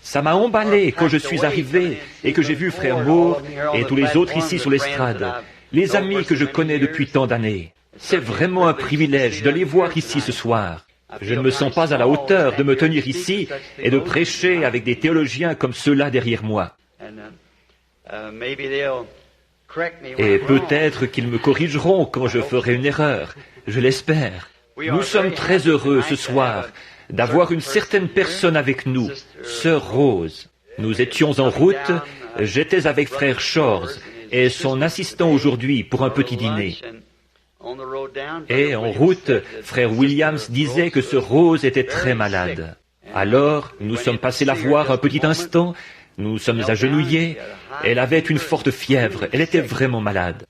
Ça m'a emballé quand je suis arrivé et que j'ai vu frère Moore et tous les autres ici sur l'estrade, les amis que je connais depuis tant d'années. C'est vraiment un privilège de les voir ici ce soir. Je ne me sens pas à la hauteur de me tenir ici et de prêcher avec des théologiens comme ceux-là derrière moi. Et peut-être qu'ils me corrigeront quand je ferai une erreur. Je l'espère. Nous sommes très heureux ce soir d'avoir une certaine personne avec nous, Sœur Rose. Nous étions en route, j'étais avec frère Shores et son assistant aujourd'hui pour un petit dîner. Et en route, frère Williams disait que Sœur Rose était très malade. Alors, nous sommes passés la voir un petit instant, nous sommes agenouillés, elle avait une forte fièvre, elle était vraiment malade.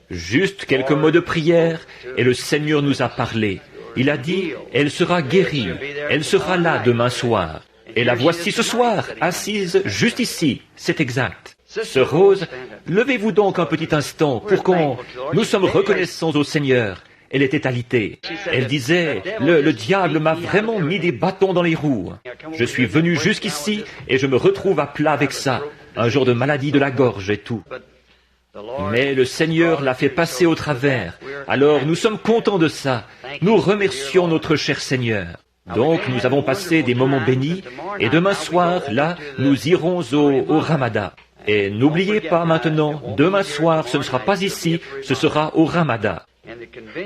Juste quelques mots de prière, et le Seigneur nous a parlé. Il a dit, elle sera guérie, elle sera là demain soir. Et la voici ce soir, assise juste ici, c'est exact. Sœur Rose, levez-vous donc un petit instant pour qu'on... Nous sommes reconnaissants au Seigneur. Elle était alitée. Elle disait, le diable m'a vraiment mis des bâtons dans les roues. Je suis venu jusqu'ici et je me retrouve à plat avec ça. Un genre de maladie de la gorge et tout. Mais le Seigneur l'a fait passer au travers. Alors nous sommes contents de ça. Nous remercions notre cher Seigneur. Donc nous avons passé des moments bénis et demain soir, là, nous irons au Ramada. Et n'oubliez pas maintenant, demain soir, ce ne sera pas ici, ce sera au Ramada.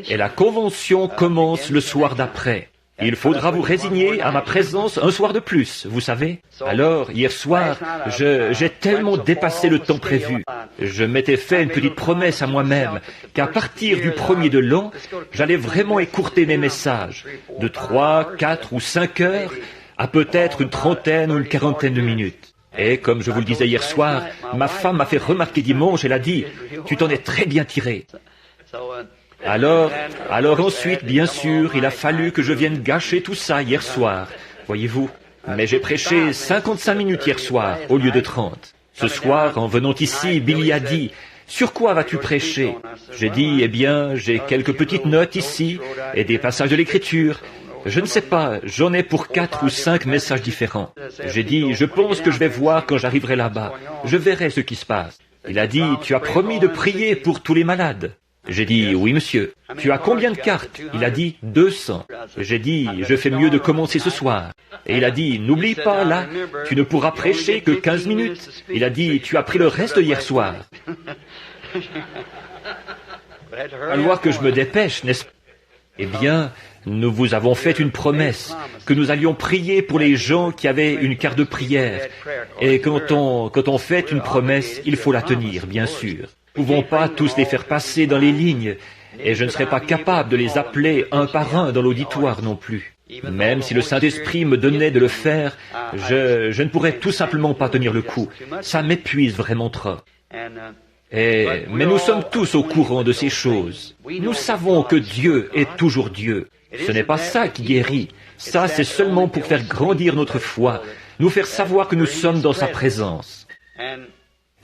Et la convention commence le soir d'après. Il faudra vous résigner à ma présence un soir de plus, vous savez. Alors, hier soir, j'ai tellement dépassé le temps prévu. Je m'étais fait une petite promesse à moi-même qu'à partir du 1er de l'an, j'allais vraiment écourter mes messages de 3, 4 ou 5 heures à peut-être une trentaine ou une quarantaine de minutes. Et comme je vous le disais hier soir, ma femme m'a fait remarquer dimanche, elle a dit, « Tu t'en es très bien tiré. » Alors ensuite, bien sûr, il a fallu que je vienne gâcher tout ça hier soir, voyez-vous. Mais j'ai prêché 55 minutes hier soir, au lieu de 30. Ce soir, en venant ici, Billy a dit, « Sur quoi vas-tu prêcher ?» J'ai dit, « Eh bien, j'ai quelques petites notes ici, et des passages de l'Écriture. Je ne sais pas, j'en ai pour 4 ou 5 messages différents. » J'ai dit, « Je pense que je vais voir quand j'arriverai là-bas. Je verrai ce qui se passe. » Il a dit, « Tu as promis de prier pour tous les malades. » J'ai dit, « Oui, monsieur. » « Tu as combien de cartes ?» Il a dit, « 200. » J'ai dit, « Je fais mieux de commencer ce soir. » Et il a dit, « N'oublie pas, là, tu ne pourras prêcher que 15 minutes. » Il a dit, « Tu as pris le reste hier soir. » Alors que je me dépêche, n'est-ce pas? Eh bien, nous vous avons fait une promesse, que nous allions prier pour les gens qui avaient une carte de prière. Et quand on fait une promesse, il faut la tenir, bien sûr. Nous ne pouvons pas tous les faire passer dans les lignes, et je ne serais pas capable de les appeler un par un dans l'auditoire non plus. Même si le Saint-Esprit me donnait de le faire, je ne pourrais tout simplement pas tenir le coup. Ça m'épuise vraiment trop. Mais nous sommes tous au courant de ces choses. Nous savons que Dieu est toujours Dieu. Ce n'est pas ça qui guérit. Ça, c'est seulement pour faire grandir notre foi, nous faire savoir que nous sommes dans sa présence.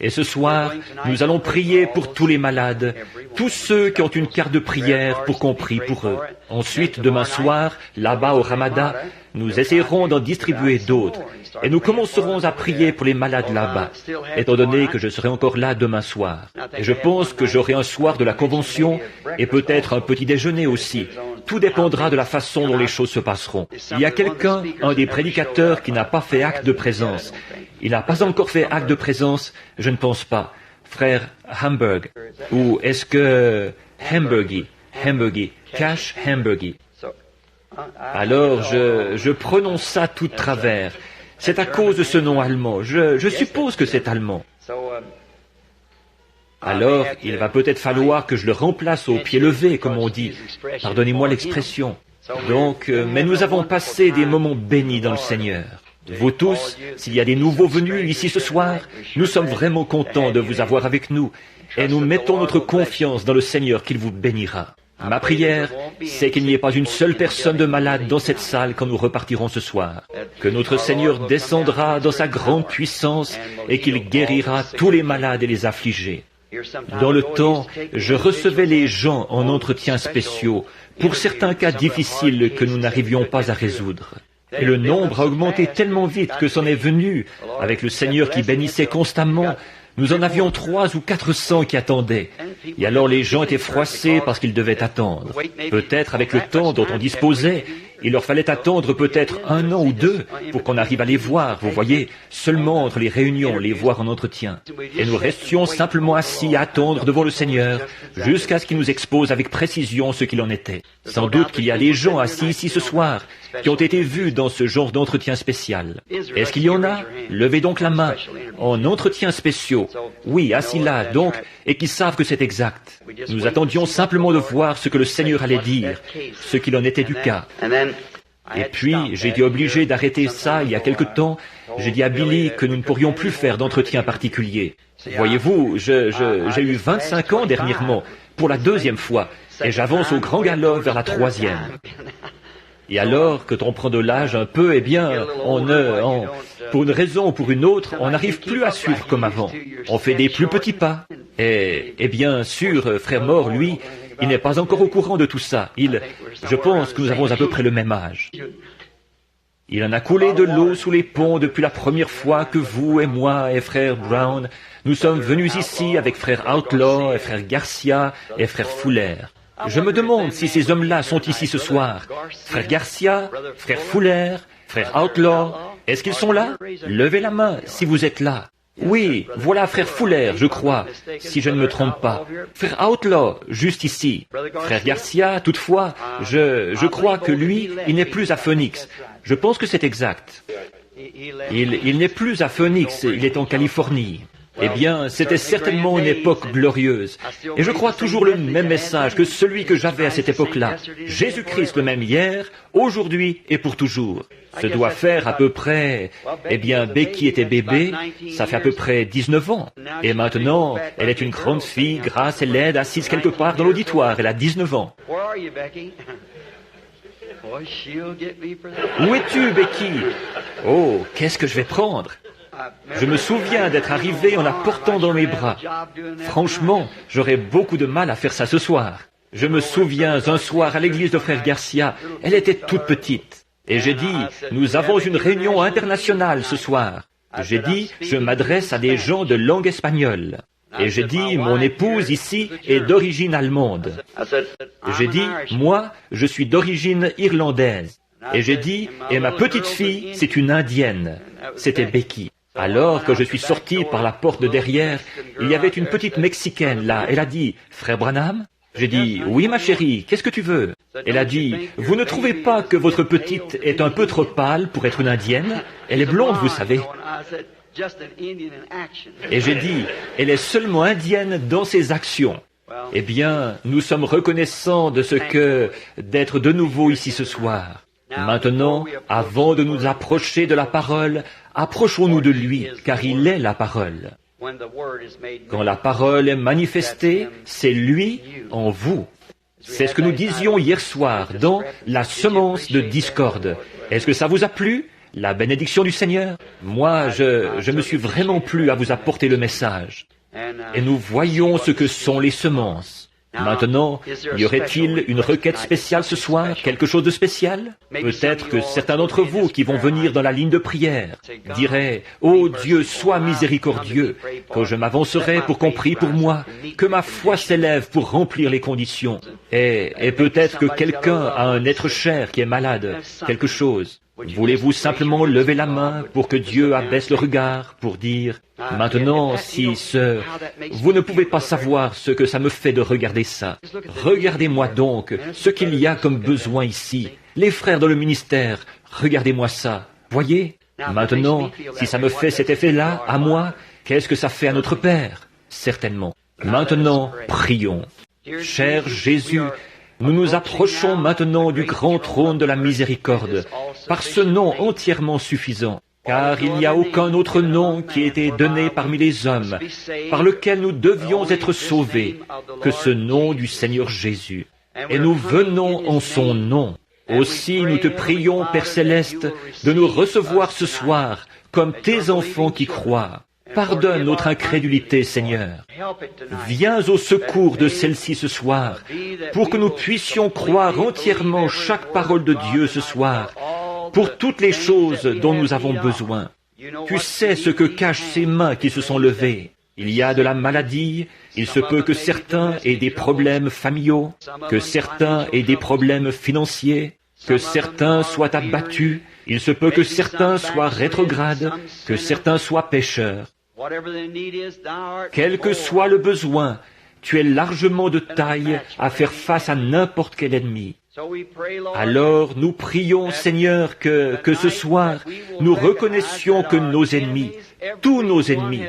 Et ce soir, nous allons prier pour tous les malades, tous ceux qui ont une carte de prière pour qu'on prie pour eux. Ensuite, demain soir, là-bas au Ramada, nous essaierons d'en distribuer d'autres. Et nous commencerons à prier pour les malades là-bas, étant donné que je serai encore là demain soir. Et je pense que j'aurai un soir de la convention et peut-être un petit déjeuner aussi. Tout dépendra de la façon dont les choses se passeront. Il y a quelqu'un, un des prédicateurs, qui n'a pas fait acte de présence. Il n'a pas encore fait acte de présence, je ne pense pas. Frère Hamburg, ou est-ce que Hamburgy, Cash Hamburgy. Alors je prononce ça tout de travers. C'est à cause de ce nom allemand. Je suppose que c'est allemand. Alors, il va peut-être falloir que je le remplace au pied levé, comme on dit. Pardonnez-moi l'expression. Donc, mais nous avons passé des moments bénis dans le Seigneur. Vous tous, s'il y a des nouveaux venus ici ce soir, nous sommes vraiment contents de vous avoir avec nous et nous mettons notre confiance dans le Seigneur qu'il vous bénira. Ma prière, c'est qu'il n'y ait pas une seule personne de malade dans cette salle quand nous repartirons ce soir. Que notre Seigneur descendra dans sa grande puissance et qu'il guérira tous les malades et les affligés. Dans le temps, je recevais les gens en entretiens spéciaux pour certains cas difficiles que nous n'arrivions pas à résoudre. Et le nombre a augmenté tellement vite que c'en est venu, avec le Seigneur qui bénissait constamment. Nous en avions 300 ou 400 qui attendaient. Et alors les gens étaient froissés parce qu'ils devaient attendre. Peut-être avec le temps dont on disposait, il leur fallait attendre peut-être 1 an ou 2 pour qu'on arrive à les voir, vous voyez, seulement entre les réunions, les voir en entretien. Et nous restions simplement assis à attendre devant le Seigneur, jusqu'à ce qu'il nous expose avec précision ce qu'il en était. Sans doute qu'il y a des gens assis ici ce soir qui ont été vus dans ce genre d'entretien spécial. Est-ce qu'il y en a? Levez donc la main. En entretien spéciaux. Oui, assis là, donc, et qui savent que c'est exact. Nous attendions simplement de voir ce que le Seigneur allait dire, ce qu'il en était du cas. Et puis, j'ai été obligé d'arrêter ça il y a quelque temps. J'ai dit à Billy que nous ne pourrions plus faire d'entretien particulier. Voyez-vous, j'ai eu 25 ans dernièrement, pour la 2e fois, et j'avance au grand galop vers la 3e. Et alors, quand on prend de l'âge un peu, eh bien, pour une raison ou pour une autre, on n'arrive plus à suivre comme avant. On fait des plus petits pas. Et bien sûr, frère Mort, lui, il n'est pas encore au courant de tout ça. Je pense que nous avons à peu près le même âge. Il en a coulé de l'eau sous les ponts depuis la première fois que vous et moi et frère Brown, nous sommes venus ici avec frère Outlaw et frère Garcia et frère Fuller. Je me demande si ces hommes-là sont ici ce soir. Frère Garcia, frère Fuller, frère Outlaw, est-ce qu'ils sont là? Levez la main si vous êtes là. Oui, voilà frère Fuller, je crois, si je ne me trompe pas. Frère Outlaw, juste ici. Frère Garcia, toutefois, je crois que lui, il n'est plus à Phoenix. Je pense que c'est exact. Il n'est plus à Phoenix, il est en Californie. Eh bien, c'était certainement une époque glorieuse. Et je crois toujours le même message que celui que j'avais à cette époque-là. Jésus-Christ le même hier, aujourd'hui et pour toujours. Ce doit faire à peu près... Eh bien, Becky était bébé, ça fait à peu près 19 ans. Et maintenant, elle est une grande fille, grasse et laide, assise quelque part dans l'auditoire. Elle a 19 ans. Où es-tu, Becky? Oh, qu'est-ce que je vais prendre? Je me souviens d'être arrivé en la portant dans mes bras. Franchement, j'aurais beaucoup de mal à faire ça ce soir. Je me souviens un soir à l'église de frère Garcia, elle était toute petite. Et j'ai dit, nous avons une réunion internationale ce soir. J'ai dit, je m'adresse à des gens de langue espagnole. Et j'ai dit, mon épouse ici est d'origine allemande. J'ai dit, moi, je suis d'origine irlandaise. Et j'ai dit, et ma petite fille, c'est une indienne. C'était Becky. Alors que je suis sorti par la porte de derrière, il y avait une petite Mexicaine là. Elle a dit, « Frère Branham ?» J'ai dit, « Oui, ma chérie, qu'est-ce que tu veux ?» Elle a dit, « Vous ne trouvez pas que votre petite est un peu trop pâle pour être une indienne? Elle est blonde, vous savez. » Et j'ai dit, « Elle est seulement indienne dans ses actions. » Eh bien, nous sommes reconnaissants de ce que d'être de nouveau ici ce soir. Maintenant, avant de nous approcher de la parole, approchons-nous de lui, car il est la parole. Quand la parole est manifestée, c'est lui en vous. C'est ce que nous disions hier soir dans la semence de discorde. Est-ce que ça vous a plu? La bénédiction du Seigneur? Moi, je me suis vraiment plu à vous apporter le message. Et nous voyons ce que sont les semences. Maintenant, y aurait-il une requête spéciale ce soir, quelque chose de spécial? Peut-être que certains d'entre vous qui vont venir dans la ligne de prière diraient, « Oh Dieu, sois miséricordieux, que je m'avancerai pour qu'on prie pour moi, que ma foi s'élève pour remplir les conditions. » Et peut-être que quelqu'un a un être cher qui est malade, quelque chose. Voulez-vous simplement lever la main pour que Dieu abaisse le regard, pour dire, « Maintenant, si vous ne pouvez pas savoir ce que ça me fait de regarder ça. Regardez-moi donc ce qu'il y a comme besoin ici. Les frères dans le ministère, regardez-moi ça. Voyez? Maintenant, si ça me fait cet effet-là, à moi, qu'est-ce que ça fait à notre Père? Certainement. Maintenant, prions. Cher Jésus, nous nous approchons maintenant du grand trône de la miséricorde, par ce nom entièrement suffisant, car il n'y a aucun autre nom qui ait été donné parmi les hommes, par lequel nous devions être sauvés, que ce nom du Seigneur Jésus. Et nous venons en son nom. Aussi nous te prions, Père Céleste, de nous recevoir ce soir comme tes enfants qui croient. Pardonne notre incrédulité, Seigneur. Viens au secours de celle-ci ce soir, pour que nous puissions croire entièrement chaque parole de Dieu ce soir, pour toutes les choses dont nous avons besoin. Tu sais ce que cachent ces mains qui se sont levées. Il y a de la maladie, il se peut que certains aient des problèmes familiaux, que certains aient des problèmes financiers, que certains soient abattus, il se peut que certains soient rétrogrades, que certains soient pécheurs. Quel que soit le besoin, tu es largement de taille à faire face à n'importe quel ennemi. Alors nous prions, Seigneur, que ce soir, nous reconnaissions que nos ennemis, tous nos ennemis,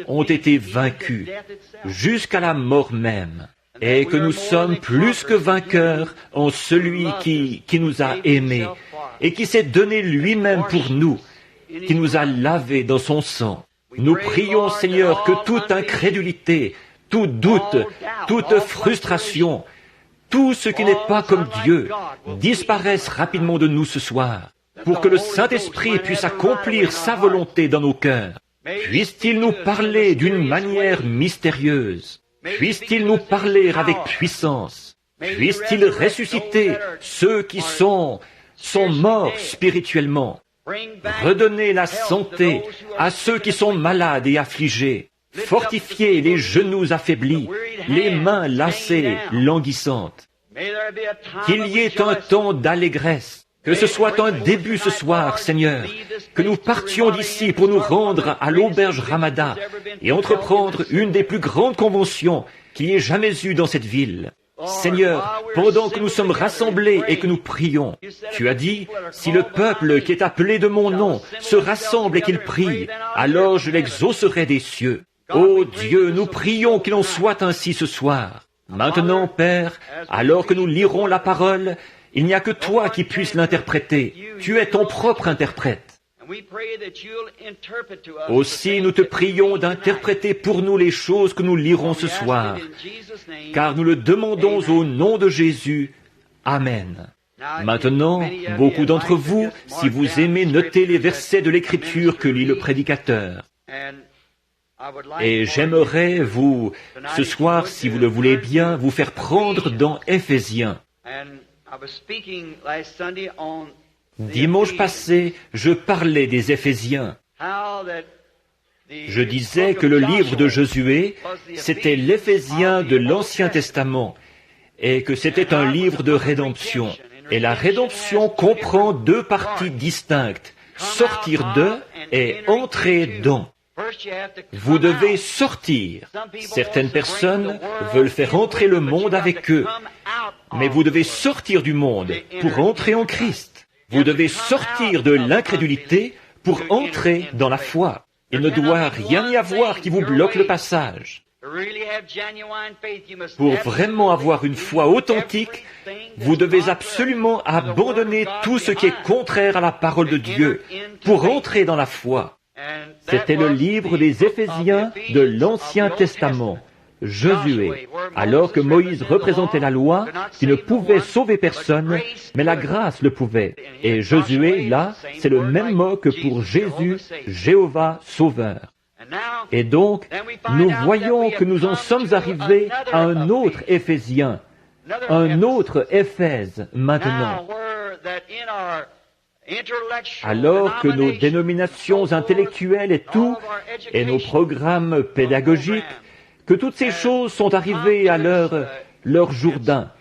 ont été vaincus jusqu'à la mort même, et que nous sommes plus que vainqueurs en celui qui nous a aimés et qui s'est donné lui-même pour nous, qui nous a lavés dans son sang. Nous prions, Seigneur, que toute incrédulité, tout doute, toute frustration, tout ce qui n'est pas comme Dieu disparaisse rapidement de nous ce soir, pour que le Saint-Esprit puisse accomplir sa volonté dans nos cœurs. Puisse-t-il nous parler d'une manière mystérieuse? Puisse-t-il nous parler avec puissance? Puisse-t-il ressusciter ceux qui sont morts spirituellement? Redonner la santé à ceux qui sont malades et affligés. Fortifier les genoux affaiblis, les mains lassées, languissantes. Qu'il y ait un temps d'allégresse, que ce soit un début ce soir, Seigneur, que nous partions d'ici pour nous rendre à l'auberge Ramada et entreprendre une des plus grandes conventions qu'il y ait jamais eu dans cette ville. Seigneur, pendant que nous sommes rassemblés et que nous prions, tu as dit, si le peuple qui est appelé de mon nom se rassemble et qu'il prie, alors je l'exaucerai des cieux. Ô Dieu, nous prions qu'il en soit ainsi ce soir. Maintenant, Père, alors que nous lirons la parole, il n'y a que toi qui puisses l'interpréter. Tu es ton propre interprète. Aussi, nous te prions d'interpréter pour nous les choses que nous lirons ce soir, car nous le demandons au nom de Jésus. Amen. Maintenant, beaucoup d'entre vous, si vous aimez noter les versets de l'Écriture que lit le prédicateur, et j'aimerais ce soir, si vous le voulez bien, vous faire prendre dans Éphésiens. Dimanche passé, je parlais des Éphésiens. Je disais que le livre de Josué, c'était l'Éphésien de l'Ancien Testament, et que c'était un livre de rédemption. Et la rédemption comprend deux parties distinctes, sortir de et entrer dans. Vous devez sortir. Certaines personnes veulent faire entrer le monde avec eux, mais vous devez sortir du monde pour entrer en Christ. Vous devez sortir de l'incrédulité pour entrer dans la foi. Il ne doit rien y avoir qui vous bloque le passage. Pour vraiment avoir une foi authentique, vous devez absolument abandonner tout ce qui est contraire à la parole de Dieu pour entrer dans la foi. C'était le livre des Éphésiens de l'Ancien Testament, Josué, alors que Moïse représentait la loi qui ne pouvait sauver personne, mais la grâce le pouvait. Et Josué, là, c'est le même mot que pour Jésus, Jéhovah Sauveur. Et donc, nous voyons que nous en sommes arrivés à un autre Éphésien, un autre Éphèse maintenant. Alors que nos dénominations intellectuelles et tout, et nos programmes pédagogiques, que toutes ces choses sont arrivées à leur Jourdain.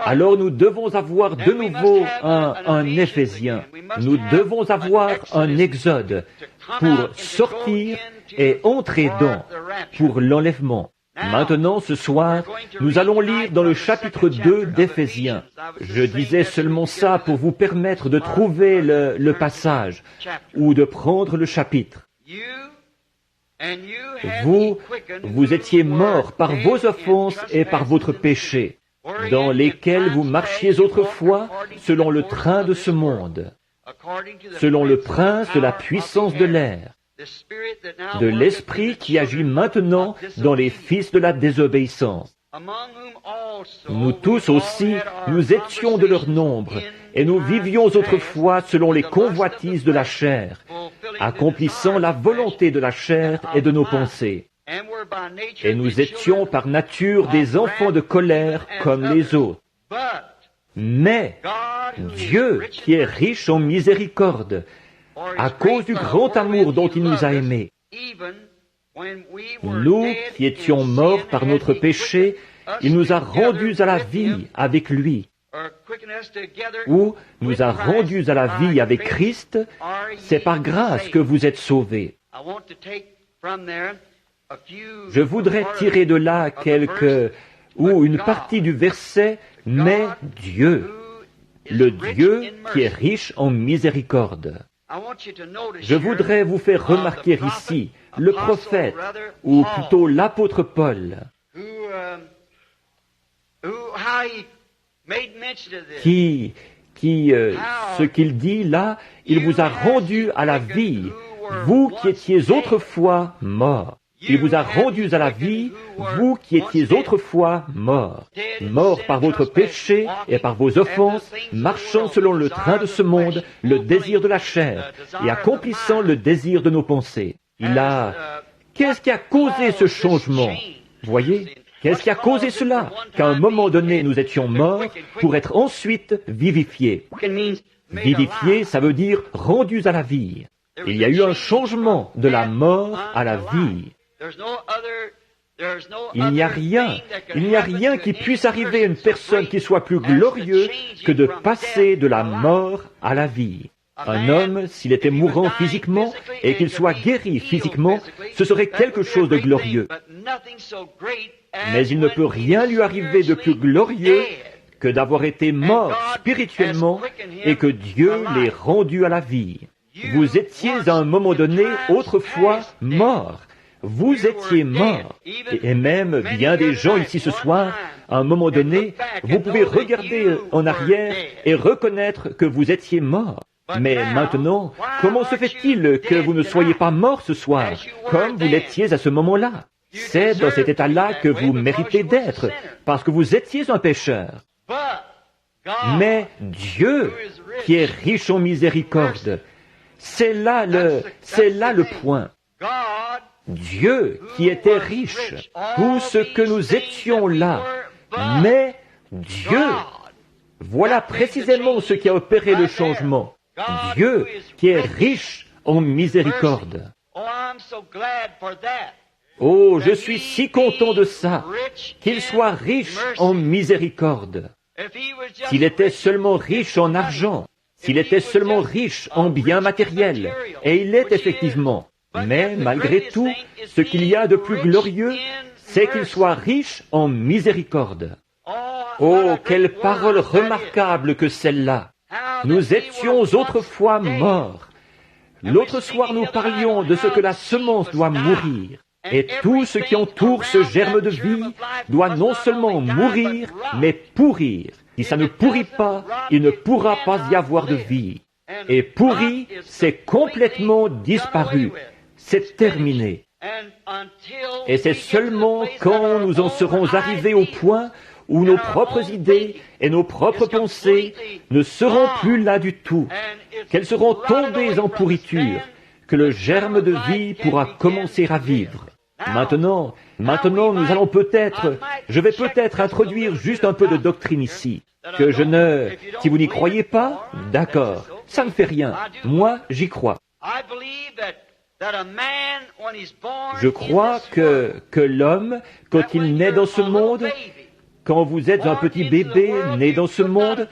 Alors nous devons avoir de nouveau un Éphésien. Nous devons avoir un Exode pour sortir et entrer dans, pour l'enlèvement. Maintenant, ce soir, nous allons lire dans le chapitre 2 d'Éphésiens. Je disais seulement ça pour vous permettre de trouver le passage ou de prendre le chapitre. Vous étiez morts par vos offenses et par votre péché, dans lesquels vous marchiez autrefois selon le train de ce monde, selon le prince de la puissance de l'air, de l'esprit qui agit maintenant dans les fils de la désobéissance. Nous tous aussi, nous étions de leur nombre, et nous vivions autrefois selon les convoitises de la chair, accomplissant la volonté de la chair et de nos pensées. Et nous étions par nature des enfants de colère comme les autres. Mais Dieu, qui est riche en miséricorde, à cause du grand amour dont il nous a aimés, nous qui étions morts par notre péché, il nous a rendus à la vie avec lui, ou nous a rendus à la vie avec Christ. C'est par grâce que vous êtes sauvés. Je voudrais tirer de là une partie du verset, mais Dieu, le Dieu qui est riche en miséricorde. Je voudrais vous faire remarquer ici le prophète, ou plutôt l'apôtre Paul, ce qu'il dit là, il vous a rendu à la vie, vous qui étiez autrefois morts. Il vous a rendus à la vie, vous qui étiez autrefois morts, morts par votre péché et par vos offenses, marchant selon le train de ce monde, le désir de la chair, et accomplissant le désir de nos pensées. Qu'est-ce qui a causé ce changement? Voyez? Qu'est-ce qui a causé cela? Qu'à un moment donné, nous étions morts pour être ensuite vivifiés. Vivifiés, ça veut dire rendus à la vie. Il y a eu un changement de la mort à la vie. Il n'y a rien qui puisse arriver à une personne qui soit plus glorieux que de passer de la mort à la vie. Un homme, s'il était mourant physiquement et qu'il soit guéri physiquement, ce serait quelque chose de glorieux. Mais il ne peut rien lui arriver de plus glorieux que d'avoir été mort spirituellement et que Dieu l'ait rendu à la vie. Vous étiez à un moment donné autrefois mort. Vous étiez mort. Et même bien des gens ici ce soir, à un moment donné, vous pouvez regarder en arrière et reconnaître que vous étiez mort. Mais maintenant, comment se fait-il que vous ne soyez pas mort ce soir, comme vous l'étiez à ce moment-là? C'est dans cet état-là que vous méritez d'être, parce que vous étiez un pécheur. Mais Dieu, qui est riche en miséricorde, c'est là le point. Dieu qui était riche, tout ce que nous étions là, mais Dieu, voilà précisément ce qui a opéré le changement. Dieu qui est riche en miséricorde. Oh, je suis si content de ça, qu'il soit riche en miséricorde. S'il était seulement riche en argent, s'il était seulement riche en biens matériels, et il l'est effectivement, mais malgré tout, ce qu'il y a de plus glorieux, c'est qu'il soit riche en miséricorde. Oh, quelle parole remarquable que celle-là! Nous étions autrefois morts. L'autre soir, nous parlions de ce que la semence doit mourir. Et tout ce qui entoure ce germe de vie doit non seulement mourir, mais pourrir. Si ça ne pourrit pas, il ne pourra pas y avoir de vie. Et pourri, c'est complètement disparu. C'est terminé. Et c'est seulement quand nous en serons arrivés au point où nos propres idées et nos propres pensées ne seront plus là du tout, qu'elles seront tombées en pourriture, que le germe de vie pourra commencer à vivre. Maintenant, nous allons je vais peut-être introduire juste un peu de doctrine ici, si vous n'y croyez pas, d'accord, ça ne fait rien, moi j'y crois. Je crois que l'homme, quand il naît dans ce monde, quand vous êtes un petit bébé né dans ce monde,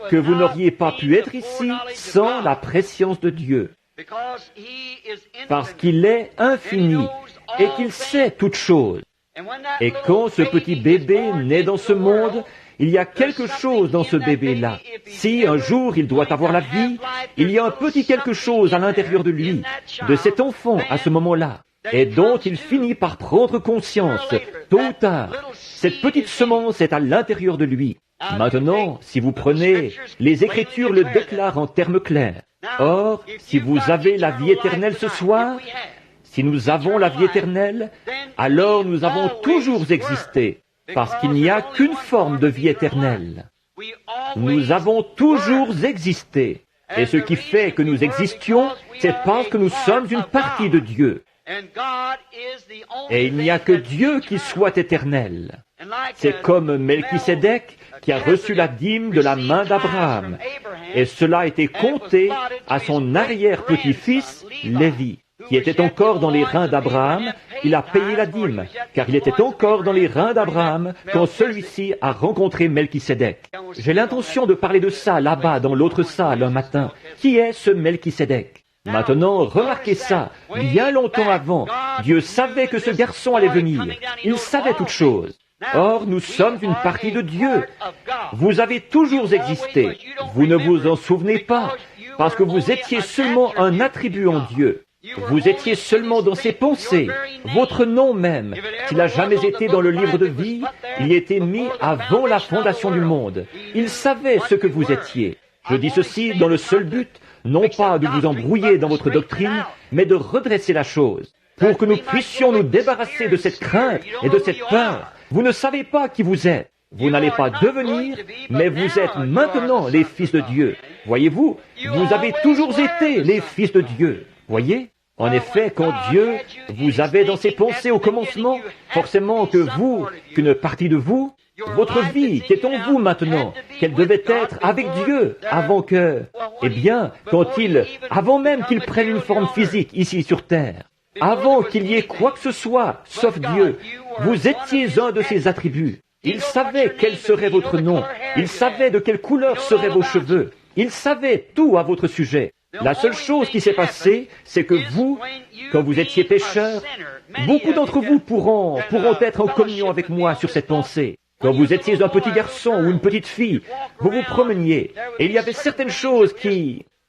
que vous n'auriez pas pu être ici sans la préscience de Dieu. Parce qu'il est infini et qu'il sait toutes choses. Et quand ce petit bébé naît dans ce monde, il y a quelque chose dans ce bébé-là. Si un jour il doit avoir la vie, il y a un petit quelque chose à l'intérieur de lui, de cet enfant à ce moment-là, et dont il finit par prendre conscience, tôt ou tard. Cette petite semence est à l'intérieur de lui. Maintenant, si vous prenez, les Écritures le déclarent en termes clairs. Or, si vous avez la vie éternelle ce soir, si nous avons la vie éternelle, alors nous avons toujours existé, parce qu'il n'y a qu'une forme de vie éternelle. Nous avons toujours existé. Et ce qui fait que nous existions, c'est parce que nous sommes une partie de Dieu. Et il n'y a que Dieu qui soit éternel. C'est comme Melchisédek qui a reçu la dîme de la main d'Abraham. Et cela a été compté à son arrière-petit-fils, Lévi, qui était encore dans les reins d'Abraham. Il a payé la dîme, car il était encore dans les reins d'Abraham quand celui-ci a rencontré Melchisédek. J'ai l'intention de parler de ça là-bas dans l'autre salle un matin. Qui est ce Melchisédek? Maintenant, remarquez ça. Bien longtemps avant, Dieu savait que ce garçon allait venir. Il savait toutes choses. Or, nous sommes une partie de Dieu. Vous avez toujours existé. Vous ne vous en souvenez pas, parce que vous étiez seulement un attribut en Dieu. Vous étiez seulement dans ses pensées. Votre nom même, s'il n'a jamais été dans le livre de vie, il y a été mis avant la fondation du monde. Il savait ce que vous étiez. Je dis ceci dans le seul but, non pas de vous embrouiller dans votre doctrine, mais de redresser la chose, pour que nous puissions nous débarrasser de cette crainte et de cette peur. Vous ne savez pas qui vous êtes. Vous n'allez pas devenir, mais vous êtes maintenant les fils de Dieu. Voyez-vous, vous avez toujours été les fils de Dieu. Voyez? En effet, quand Dieu vous avait dans ses pensées au commencement, forcément qu'une partie de vous, votre vie qui est en vous maintenant, qu'elle devait être avec Dieu avant avant même qu'il prenne une forme physique ici sur terre, avant qu'il y ait quoi que ce soit, sauf Dieu, vous étiez un de ses attributs. Il savait quel serait votre nom, il savait de quelle couleur seraient vos cheveux, il savait tout à votre sujet. La seule chose qui s'est passée, c'est que vous, quand vous étiez pécheur, beaucoup d'entre vous pourront être en communion avec moi sur cette pensée. Quand vous étiez un petit garçon ou une petite fille, vous vous promeniez, et il y avait certaines choses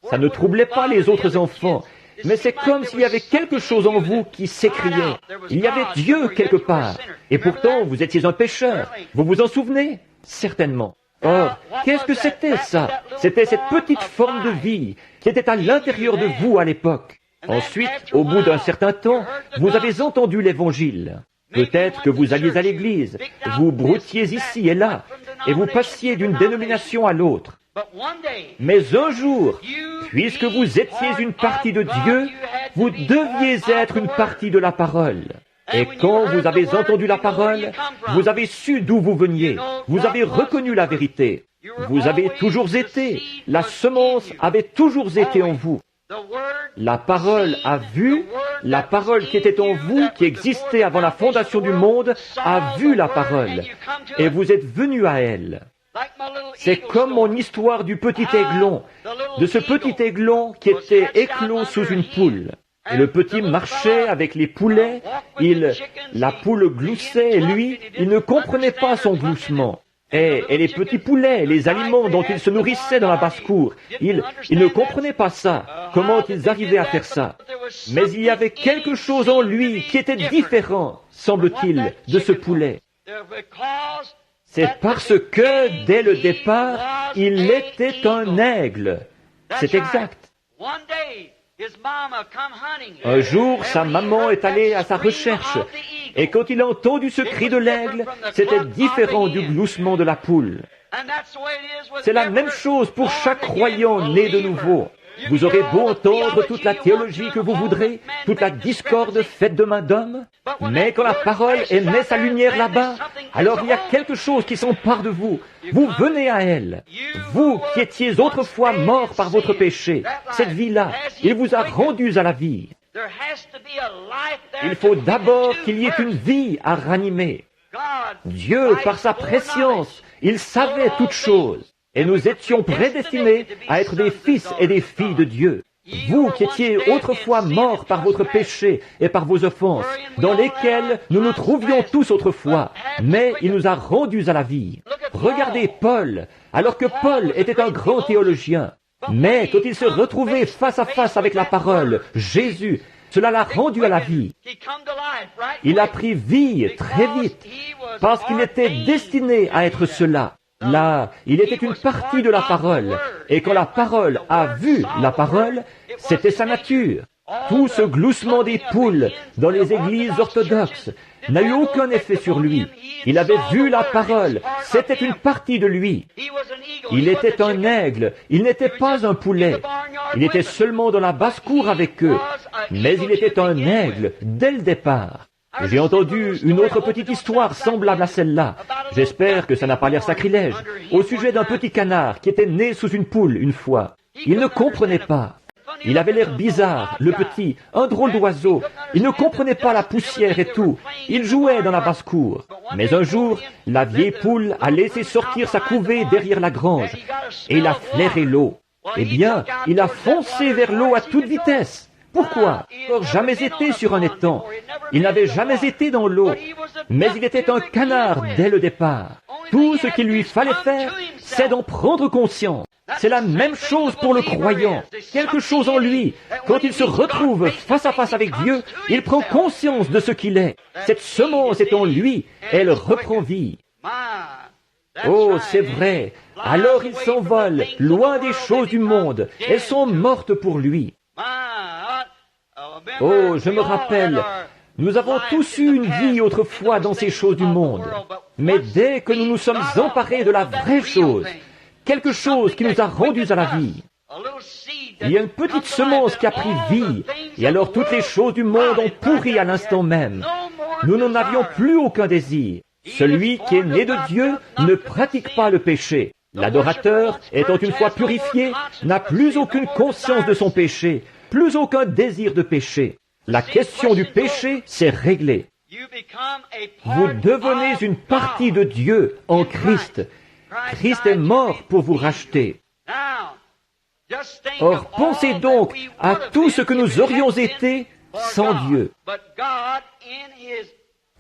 ça ne troublait pas les autres enfants, mais c'est comme s'il y avait quelque chose en vous qui s'écriait. Il y avait Dieu quelque part, et pourtant vous étiez un pécheur. Vous vous en souvenez? Certainement. Or, qu'est-ce que c'était ça? C'était cette petite forme de vie qui était à l'intérieur de vous à l'époque. Ensuite, au bout d'un certain temps, vous avez entendu l'Évangile. Peut-être que vous alliez à l'église, vous broutiez ici et là, et vous passiez d'une dénomination à l'autre. Mais un jour, puisque vous étiez une partie de Dieu, vous deviez être une partie de la parole. Et quand vous avez entendu la parole, vous avez su d'où vous veniez. Vous avez reconnu la vérité. Vous avez toujours été. La semence avait toujours été en vous. La parole a vu, la parole qui était en vous, qui existait avant la fondation du monde, a vu la parole. Et vous êtes venus à elle. C'est comme mon histoire du petit aiglon, de ce petit aiglon qui était éclos sous une poule. Et le petit marchait avec les poulets, la poule gloussait et lui, il ne comprenait pas son gloussement. Et les petits poulets, les aliments dont ils se nourrissaient dans la basse-cour, ils ne comprenaient pas ça, comment ils arrivaient à faire ça. Mais il y avait quelque chose en lui qui était différent, semble-t-il, de ce poulet. C'est parce que, dès le départ, il était un aigle. C'est exact. Un jour, sa maman est allée à sa recherche, et quand il a entendu ce cri de l'aigle, c'était différent du gloussement de la poule. C'est la même chose pour chaque croyant né de nouveau. Vous aurez beau entendre toute la théologie que vous voudrez, toute la discorde faite de main d'homme, mais quand la parole émet sa lumière là-bas, alors il y a quelque chose qui s'empare de vous. Vous venez à elle. Vous qui étiez autrefois morts par votre péché, cette vie-là, il vous a rendus à la vie. Il faut d'abord qu'il y ait une vie à ranimer. Dieu, par sa prescience, il savait toutes choses. Et nous étions prédestinés à être des fils et des filles de Dieu. Vous qui étiez autrefois morts par votre péché et par vos offenses, dans lesquelles nous nous trouvions tous autrefois, mais il nous a rendus à la vie. Regardez Paul, alors que Paul était un grand théologien. Mais quand il se retrouvait face à face avec la parole, Jésus, cela l'a rendu à la vie. Il a pris vie très vite, parce qu'il était destiné à être cela. Là, il était une partie de la parole, et quand la parole a vu la parole, c'était sa nature. Tout ce gloussement des poules dans les églises orthodoxes n'a eu aucun effet sur lui. Il avait vu la parole, c'était une partie de lui. Il était un aigle, il n'était pas un poulet. Il était seulement dans la basse-cour avec eux, mais il était un aigle dès le départ. J'ai entendu une autre petite histoire semblable à celle-là. J'espère que ça n'a pas l'air sacrilège. Au sujet d'un petit canard qui était né sous une poule une fois. Il ne comprenait pas. Il avait l'air bizarre, le petit, un drôle d'oiseau. Il ne comprenait pas la poussière et tout. Il jouait dans la basse-cour. Mais un jour, la vieille poule a laissé sortir sa couvée derrière la grange. Et il a flairé l'eau. Eh bien, il a foncé vers l'eau à toute vitesse. Pourquoi? Il n'a jamais été sur un étang. Il n'avait jamais été dans l'eau. Mais il était un canard dès le départ. Tout ce qu'il lui fallait faire, c'est d'en prendre conscience. C'est la même chose pour le croyant. Quelque chose en lui, quand il se retrouve face à face avec Dieu, il prend conscience de ce qu'il est. Cette semence est en lui, elle reprend vie. Oh, c'est vrai. Alors il s'envole, loin des choses du monde. Elles sont mortes pour lui. Oh, je me rappelle, nous avons tous eu une vie autrefois dans ces choses du monde. Mais dès que nous nous sommes emparés de la vraie chose, quelque chose qui nous a rendus à la vie, il y a une petite semence qui a pris vie, et alors toutes les choses du monde ont pourri à l'instant même. Nous n'en avions plus aucun désir. Celui qui est né de Dieu ne pratique pas le péché. L'adorateur, étant une fois purifié, n'a plus aucune conscience de son péché, plus aucun désir de péché. La question du péché, c'est réglé. Vous devenez une partie de Dieu en Christ. Christ est mort pour vous racheter. Or, pensez donc à tout ce que nous aurions été sans Dieu.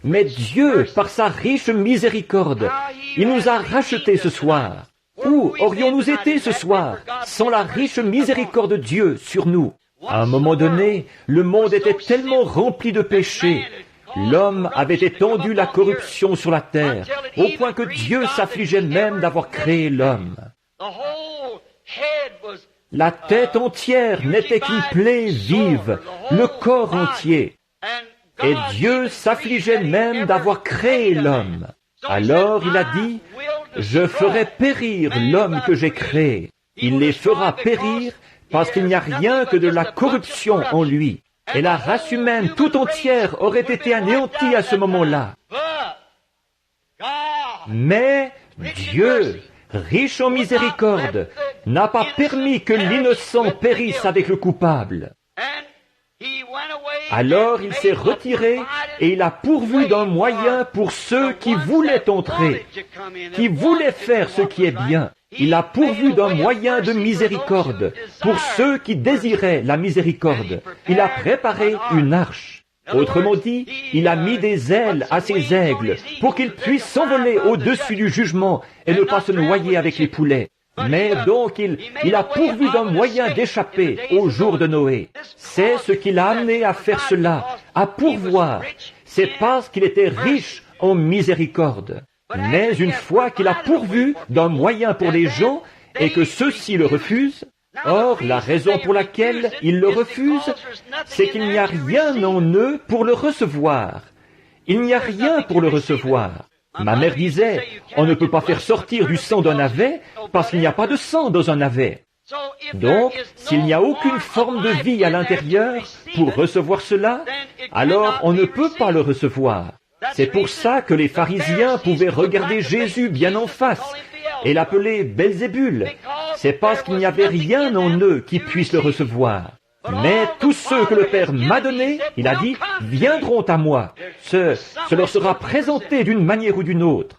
Mais Dieu, par sa riche miséricorde, il nous a rachetés ce soir. Où aurions-nous été ce soir sans la riche miséricorde de Dieu sur nous? À un moment donné, le monde était tellement rempli de péchés. L'homme avait étendu la corruption sur la terre, au point que Dieu s'affligeait même d'avoir créé l'homme. La tête entière n'était qu'une plaie vive, le corps entier. Et Dieu s'affligeait même d'avoir créé l'homme. Alors il a dit, « Je ferai périr l'homme que j'ai créé. Il les fera périr parce qu'il n'y a rien que de la corruption en lui. » Et la race humaine tout entière aurait été anéantie à ce moment-là. Mais Dieu, riche en miséricorde, n'a pas permis que l'innocent périsse avec le coupable. Alors il s'est retiré et il a pourvu d'un moyen pour ceux qui voulaient entrer, qui voulaient faire ce qui est bien. Il a pourvu d'un moyen de miséricorde pour ceux qui désiraient la miséricorde. Il a préparé une arche. Autrement dit, il a mis des ailes à ses aigles pour qu'ils puissent s'envoler au-dessus du jugement et ne pas se noyer avec les poulets. Mais donc il a pourvu d'un moyen d'échapper au jour de Noé. C'est ce qui l'a amené à faire cela, à pourvoir. C'est parce qu'il était riche en miséricorde. Mais une fois qu'il a pourvu d'un moyen pour les gens et que ceux-ci le refusent, or la raison pour laquelle ils le refusent, c'est qu'il n'y a rien en eux pour le recevoir. Il n'y a rien pour le recevoir. Ma mère disait, on ne peut pas faire sortir du sang d'un navet parce qu'il n'y a pas de sang dans un navet. Donc, s'il n'y a aucune forme de vie à l'intérieur pour recevoir cela, alors on ne peut pas le recevoir. C'est pour ça que les pharisiens pouvaient regarder Jésus bien en face et l'appeler Belzébul. C'est parce qu'il n'y avait rien en eux qui puisse le recevoir. Mais tous ceux que le Père m'a donnés, il a dit, viendront à moi. Ce leur sera présenté d'une manière ou d'une autre.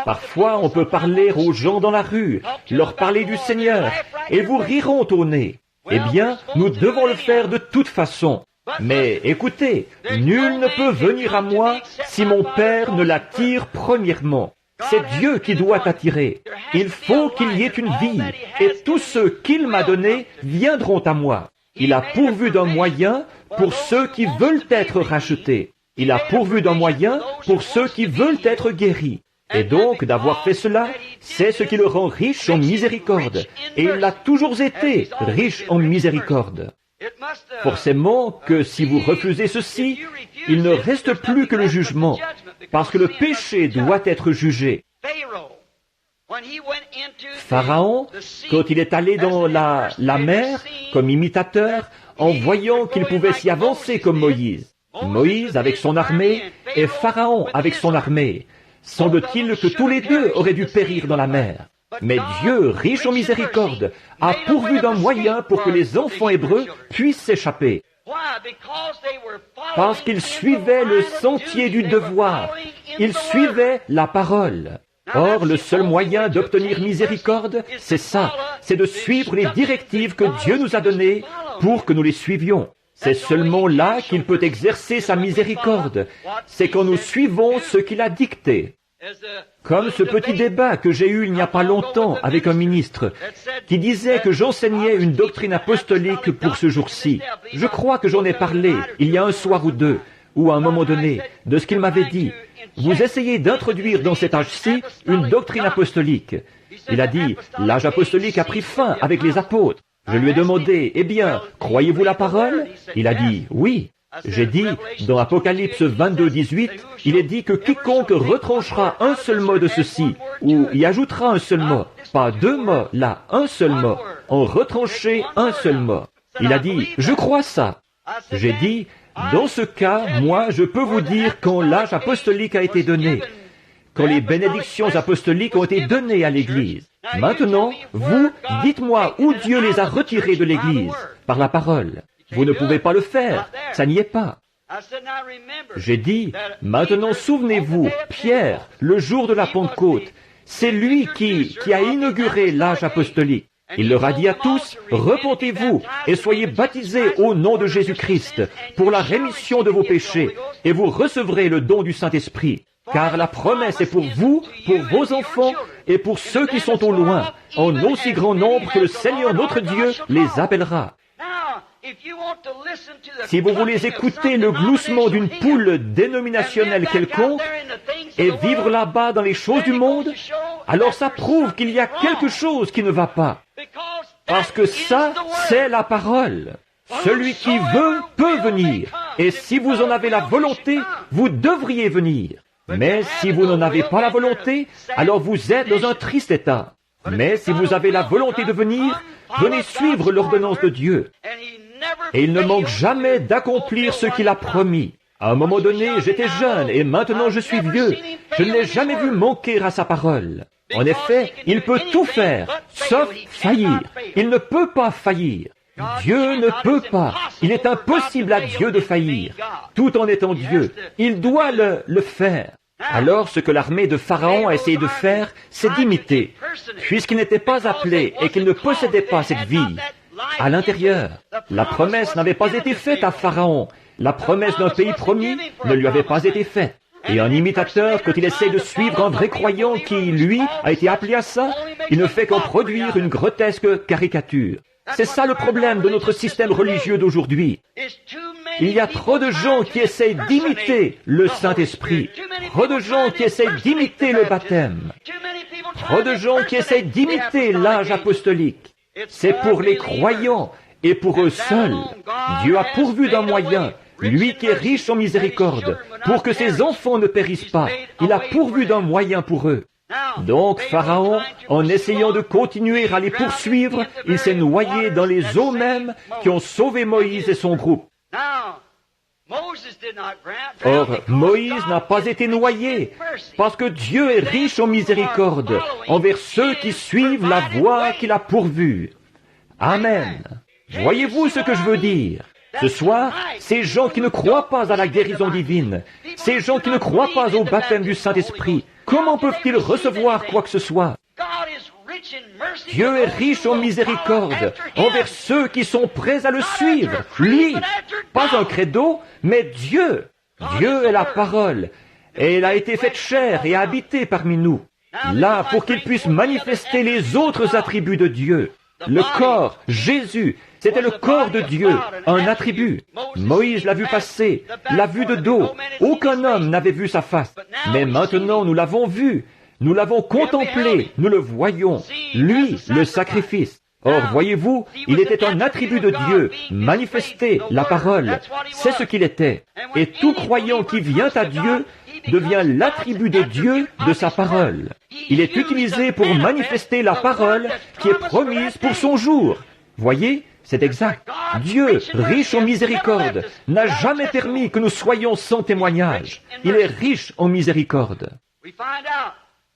Parfois, on peut parler aux gens dans la rue, leur parler du Seigneur, et vous riront au nez. Eh bien, nous devons le faire de toute façon. Mais écoutez, nul ne peut venir à moi si mon Père ne l'attire premièrement. C'est Dieu qui doit attirer. Il faut qu'il y ait une vie, et tous ceux qu'il m'a donnés viendront à moi. Il a pourvu d'un moyen pour ceux qui veulent être rachetés. Il a pourvu d'un moyen pour ceux qui veulent être guéris. Et donc, d'avoir fait cela, c'est ce qui le rend riche en miséricorde. Et il l'a toujours été, riche en miséricorde. Forcément que si vous refusez ceci, il ne reste plus que le jugement, parce que le péché doit être jugé. Pharaon, quand il est allé dans la mer comme imitateur, en voyant qu'il pouvait s'y avancer comme Moïse, Moïse avec son armée et Pharaon avec son armée. Semble-t-il que tous les deux auraient dû périr dans la mer. Mais Dieu, riche en miséricorde, a pourvu d'un moyen pour que les enfants hébreux puissent s'échapper. Parce qu'ils suivaient le sentier du devoir. Ils suivaient la parole. Or, le seul moyen d'obtenir miséricorde, c'est ça, c'est de suivre les directives que Dieu nous a données pour que nous les suivions. C'est seulement là qu'il peut exercer sa miséricorde. C'est quand nous suivons ce qu'il a dicté. Comme ce petit débat que j'ai eu il n'y a pas longtemps avec un ministre qui disait que j'enseignais une doctrine apostolique pour ce jour-ci. Je crois que j'en ai parlé il y a un soir ou deux, ou à un moment donné, de ce qu'il m'avait dit. Vous essayez d'introduire dans cet âge-ci une doctrine apostolique. Il a dit, l'âge apostolique a pris fin avec les apôtres. Je lui ai demandé, eh bien, croyez-vous la parole? Il a dit, oui. J'ai dit, dans Apocalypse 22, 18, il est dit que quiconque retranchera un seul mot de ceci, ou y ajoutera un seul mot, pas deux mots, là, un seul mot, en retrancher un seul mot. Il a dit, je crois ça. J'ai dit, dans ce cas, moi, je peux vous dire quand l'âge apostolique a été donné, quand les bénédictions apostoliques ont été données à l'Église. Maintenant, vous, dites-moi où Dieu les a retirées de l'Église, par la parole. Vous ne pouvez pas le faire, ça n'y est pas. J'ai dit, maintenant souvenez-vous, Pierre, le jour de la Pentecôte, c'est lui qui a inauguré l'âge apostolique. Il leur a dit à tous, repentez-vous et soyez baptisés au nom de Jésus-Christ pour la rémission de vos péchés, et vous recevrez le don du Saint-Esprit. Car la promesse est pour vous, pour vos enfants et pour ceux qui sont au loin, en aussi grand nombre que le Seigneur notre Dieu les appellera. Si vous voulez écouter le gloussement d'une poule dénominationnelle quelconque et vivre là-bas dans les choses du monde, alors ça prouve qu'il y a quelque chose qui ne va pas. Parce que ça, c'est la parole. Celui qui veut peut venir. Et si vous en avez la volonté, vous devriez venir. Mais si vous n'en avez pas la volonté, alors vous êtes dans un triste état. Mais si vous avez la volonté de venir, venez suivre l'ordonnance de Dieu. Et il ne manque jamais d'accomplir ce qu'il a promis. À un moment donné, j'étais jeune et maintenant je suis vieux. Je ne l'ai jamais vu manquer à sa parole. En effet, il peut tout faire, sauf faillir. Il ne peut pas faillir. Dieu ne peut pas. Il est impossible à Dieu de faillir. Tout en étant Dieu, il doit le faire. Alors, ce que l'armée de Pharaon a essayé de faire, c'est d'imiter, puisqu'il n'était pas appelé et qu'il ne possédait pas cette vie. À l'intérieur, la promesse n'avait pas été faite à Pharaon. La promesse d'un pays promis ne lui avait pas été faite. Et un imitateur, quand il essaie de suivre un vrai croyant qui, lui, a été appelé à ça, il ne fait qu'en produire une grotesque caricature. C'est ça le problème de notre système religieux d'aujourd'hui. Il y a trop de gens qui essayent d'imiter le Saint-Esprit, trop de gens qui essayent d'imiter le baptême, trop de gens qui essayent d'imiter l'âge apostolique. C'est pour les croyants et pour eux seuls. Dieu a pourvu d'un moyen, lui qui est riche en miséricorde, pour que ses enfants ne périssent pas. Il a pourvu d'un moyen pour eux. Donc Pharaon, en essayant de continuer à les poursuivre, il s'est noyé dans les eaux mêmes qui ont sauvé Moïse et son groupe. Or, Moïse n'a pas été noyé, parce que Dieu est riche en miséricorde envers ceux qui suivent la voie qu'il a pourvue. Amen. Voyez-vous ce que je veux dire? Ce soir, ces gens qui ne croient pas à la guérison divine, ces gens qui ne croient pas au baptême du Saint-Esprit, comment peuvent-ils recevoir quoi que ce soit? Dieu est riche en miséricorde envers ceux qui sont prêts à le suivre. Lui, pas un credo, mais Dieu. Dieu est la parole, et elle a été faite chair et a habité parmi nous. Là, pour qu'il puisse manifester les autres attributs de Dieu. Le corps, Jésus, c'était le corps de Dieu, un attribut. Moïse l'a vu passer, l'a vu de dos. Aucun homme n'avait vu sa face. Mais maintenant, nous l'avons vu. Nous l'avons contemplé, nous le voyons. Lui, le sacrifice. Or, voyez-vous, il était un attribut de Dieu, manifesté, la parole. C'est ce qu'il était. Et tout croyant qui vient à Dieu devient l'attribut de Dieu de sa parole. Il est utilisé pour manifester la parole qui est promise pour son jour. Voyez, C'est exact. Dieu, riche en miséricorde, n'a jamais permis que nous soyons sans témoignage. Il est riche en miséricorde.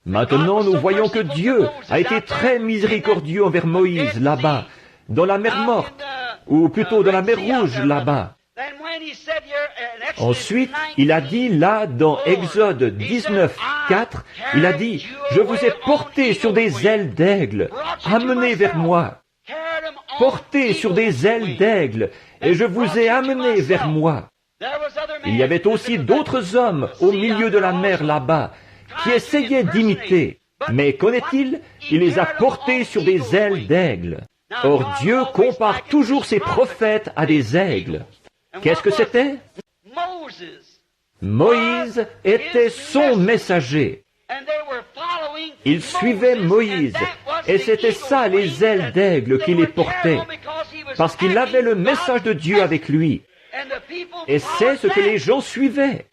Maintenant, nous voyons que Dieu a été très miséricordieux envers Moïse là-bas, dans la mer Morte, ou plutôt dans la mer Rouge là-bas. Ensuite, il a dit là, dans Exode 19, 4, il a dit, « Je vous ai porté sur des ailes d'aigle, amenez vers moi. Porté sur des ailes d'aigle, et je vous ai amené vers moi. » Il y avait aussi d'autres hommes au milieu de la mer là-bas, qui essayaient d'imiter. Mais qu'en est-il? Il les a portés sur des ailes d'aigle. Or Dieu compare toujours ses prophètes à des aigles. Qu'est-ce que c'était? Moïse était son messager. Il suivait Moïse, et c'était ça les ailes d'aigle qui les portaient, parce qu'il avait le message de Dieu avec lui. Et c'est ce que les gens suivaient.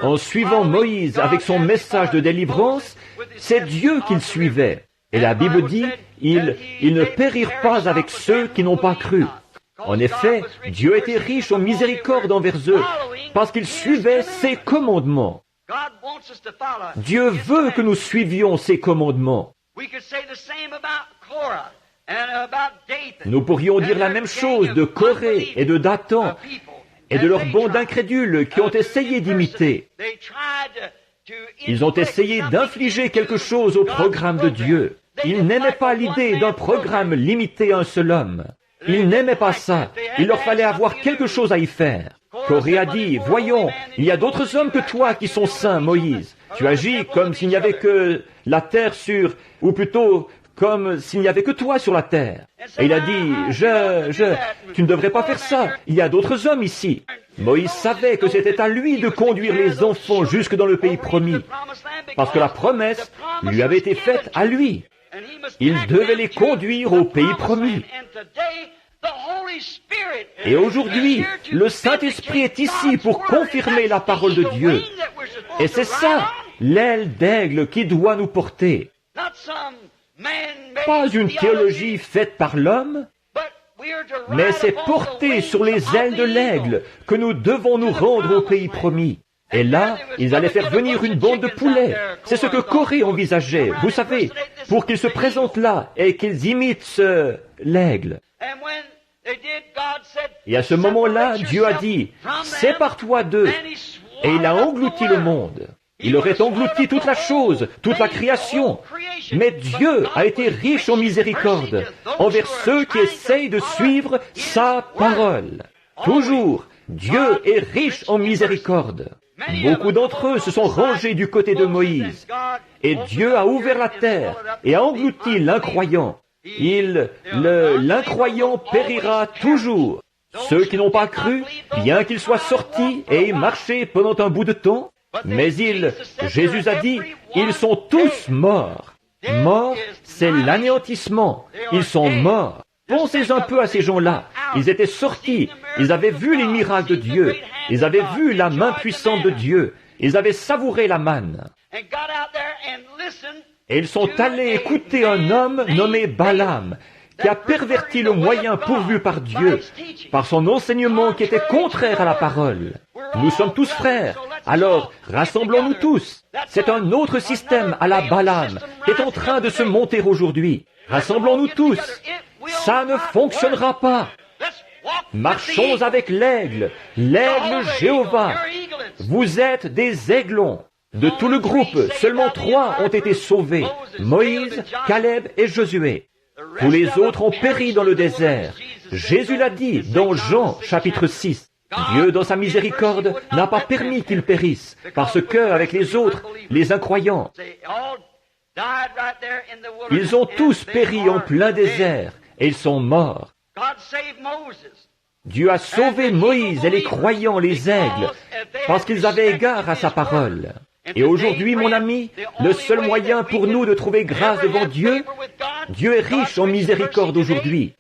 En suivant Moïse avec son message de délivrance, c'est Dieu qu'ils suivaient. Et la Bible dit, ils ne périrent pas avec ceux qui n'ont pas cru. En effet, Dieu était riche en miséricorde envers eux, parce qu'ils suivaient ses commandements. Dieu veut que nous suivions ses commandements. Nous pourrions dire la même chose de Corée et de Dathan, et de leurs bandes d'incrédules qui ont essayé d'imiter. Ils ont essayé d'infliger quelque chose au programme de Dieu. Ils n'aimaient pas l'idée d'un programme limité à un seul homme. Ils n'aimaient pas ça. Il leur fallait avoir quelque chose à y faire. Corée a dit, « Voyons, il y a d'autres hommes que toi qui sont saints, Moïse. Tu agis comme s'il n'y avait que la terre sur, ou plutôt comme s'il n'y avait que toi sur la terre. » Et il a dit, tu ne devrais pas faire ça. Il y a d'autres hommes ici. Moïse savait que c'était à lui de conduire les enfants jusque dans le pays promis, parce que la promesse lui avait été faite à lui. Il devait les conduire au pays promis. Et aujourd'hui, le Saint-Esprit est ici pour confirmer la parole de Dieu. Et c'est ça, l'aile d'aigle qui doit nous porter. Pas une théologie faite par l'homme, mais c'est porté sur les ailes de l'aigle que nous devons nous rendre au pays promis. Et là, ils allaient faire venir une bande de poulets. C'est ce que Corée envisageait, vous savez, pour qu'ils se présentent là et qu'ils imitent l'aigle. Et à ce moment-là, Dieu a dit, « Sépare-toi d'eux. » Et il a englouti le monde. Il aurait englouti toute la chose, toute la création. Mais Dieu a été riche en miséricorde envers ceux qui essayent de suivre sa parole. Toujours, Dieu est riche en miséricorde. Beaucoup d'entre eux se sont rangés du côté de Moïse. Et Dieu a ouvert la terre et a englouti l'incroyant. L'incroyant périra toujours. Ceux qui n'ont pas cru, bien qu'ils soient sortis et aient marché pendant un bout de temps, mais Jésus a dit, ils sont tous morts. Mort, c'est l'anéantissement. Ils sont morts. Pensez un peu à ces gens-là. Ils étaient sortis. Ils avaient vu les miracles de Dieu. Ils avaient vu la main puissante de Dieu. Ils avaient savouré la manne. Et ils sont allés écouter un homme nommé Balaam, qui a perverti le moyen pourvu par Dieu, par son enseignement qui était contraire à la parole. Nous sommes tous frères, alors rassemblons-nous tous. C'est un autre système à la Balaam qui est en train de se monter aujourd'hui. Rassemblons-nous tous. Ça ne fonctionnera pas. Marchons avec l'aigle Jéhovah. Vous êtes des aiglons. De tout le groupe, seulement 3 ont été sauvés, Moïse, Caleb et Josué. Tous les autres ont péri dans le désert. Jésus l'a dit dans Jean chapitre 6. Dieu, dans sa miséricorde, n'a pas permis qu'ils périssent, parce que, avec les autres, les incroyants, ils ont tous péri en plein désert, et ils sont morts. Dieu a sauvé Moïse et les croyants, les aigles, parce qu'ils avaient égard à sa parole. Et aujourd'hui, mon ami, le seul moyen pour nous de trouver grâce devant Dieu, Dieu est riche en miséricorde aujourd'hui.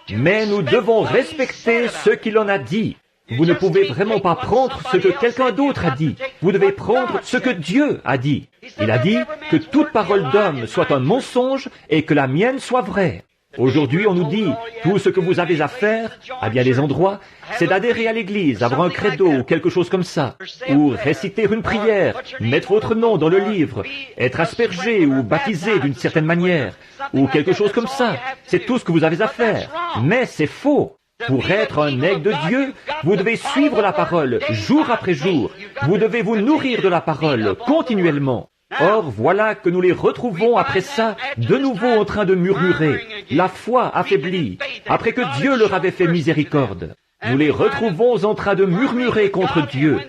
Mais nous devons respecter ce qu'il en a dit. Vous ne pouvez vraiment pas prendre ce que quelqu'un d'autre a dit. Vous devez prendre ce que Dieu a dit. Il a dit que toute parole d'homme soit un mensonge et que la mienne soit vraie. Aujourd'hui, on nous dit, tout ce que vous avez à faire, à bien des endroits, c'est d'adhérer à l'église, avoir un credo ou quelque chose comme ça, ou réciter une prière, mettre votre nom dans le livre, être aspergé ou baptisé d'une certaine manière, ou quelque chose comme ça. C'est tout ce que vous avez à faire. Mais c'est faux. Pour être un aigle de Dieu, vous devez suivre la parole, jour après jour. Vous devez vous nourrir de la parole, continuellement. Or, voilà que nous les retrouvons après ça, de nouveau en train de murmurer, la foi affaiblie, après que Dieu leur avait fait miséricorde. Nous les retrouvons en train de murmurer contre Dieu.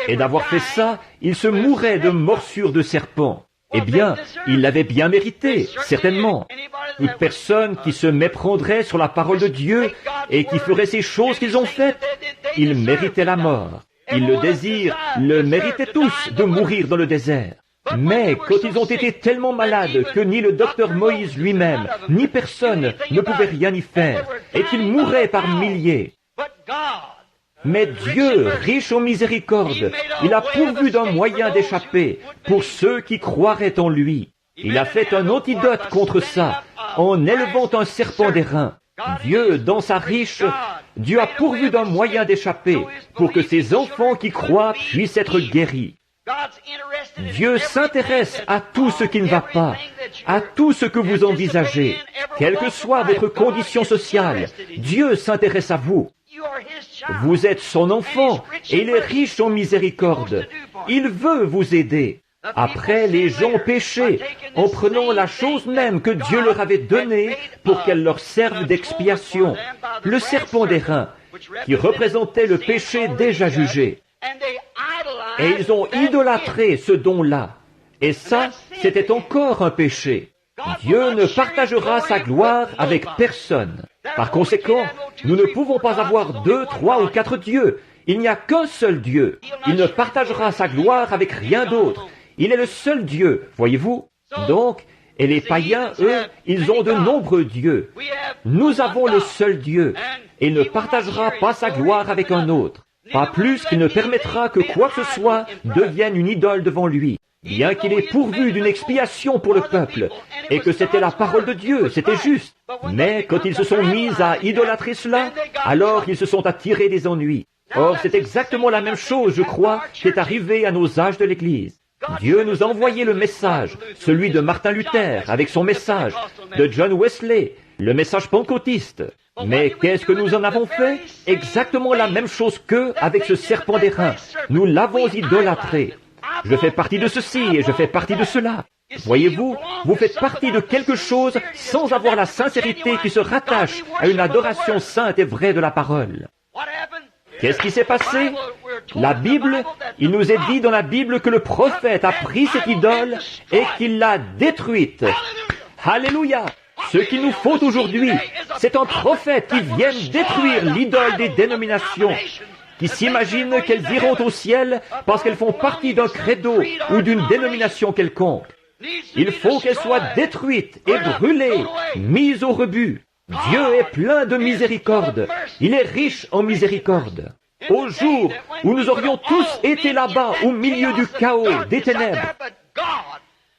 Et d'avoir fait ça, ils se mouraient de morsures de serpent. Eh bien, ils l'avaient bien mérité, certainement. Toute personne qui se méprendrait sur la parole de Dieu et qui ferait ces choses qu'ils ont faites, ils méritaient la mort. Ils le désirent, le méritaient tous de mourir dans le désert. Mais quand ils ont été tellement malades que ni le docteur Moïse lui-même, ni personne ne pouvait rien y faire, et qu'ils mouraient par milliers. Mais Dieu, riche en miséricorde, il a pourvu d'un moyen d'échapper pour ceux qui croiraient en lui. Il a fait un antidote contre ça, en élevant un serpent d'airain. Dieu, dans sa riche, Dieu a pourvu d'un moyen d'échapper pour que ses enfants qui croient puissent être guéris. Dieu s'intéresse à tout ce qui ne va pas, à tout ce que vous envisagez. Quelle que soit votre condition sociale, Dieu s'intéresse à vous. Vous êtes son enfant et il est riche en miséricorde. Il veut vous aider. Après, les gens ont péché en prenant la chose même que Dieu leur avait donnée pour qu'elle leur serve d'expiation, le serpent d'airain, qui représentait le péché déjà jugé. Et ils ont idolâtré ce don-là. Et ça, c'était encore un péché. Dieu ne partagera sa gloire avec personne. Par conséquent, nous ne pouvons pas avoir 2, 3 ou 4 dieux. Il n'y a qu'un seul Dieu. Il ne partagera sa gloire avec rien d'autre. Il est le seul Dieu, voyez-vous. Donc, et les païens, eux, ils ont de nombreux dieux. Nous avons le seul Dieu, et il ne partagera pas sa gloire avec un autre. Pas plus qu'il ne permettra que quoi que ce soit devienne une idole devant lui. Bien qu'il ait pourvu d'une expiation pour le peuple, et que c'était la parole de Dieu, c'était juste. Mais quand ils se sont mis à idolâtrer cela, alors ils se sont attirés des ennuis. Or, c'est exactement la même chose, je crois, qui est arrivée à nos âges de l'Église. Dieu nous a envoyé le message, celui de Martin Luther, avec son message, de John Wesley, le message pentecôtiste. Mais qu'est-ce que nous en avons fait? Exactement la même chose qu'eux avec ce serpent d'airain. Nous l'avons idolâtré. Je fais partie de ceci et je fais partie de cela. Voyez-vous, vous faites partie de quelque chose sans avoir la sincérité qui se rattache à une adoration sainte et vraie de la parole. Qu'est-ce qui s'est passé? La Bible, il nous est dit dans la Bible que le prophète a pris cette idole et qu'il l'a détruite. Alléluia! Ce qu'il nous faut aujourd'hui, c'est un prophète qui vienne détruire l'idole des dénominations, qui s'imaginent qu'elles iront au ciel parce qu'elles font partie d'un credo ou d'une dénomination quelconque. Il faut qu'elles soient détruites et brûlées, mises au rebut. Dieu est plein de miséricorde. Il est riche en miséricorde. Au jour où nous aurions tous été là-bas au milieu du chaos, des ténèbres.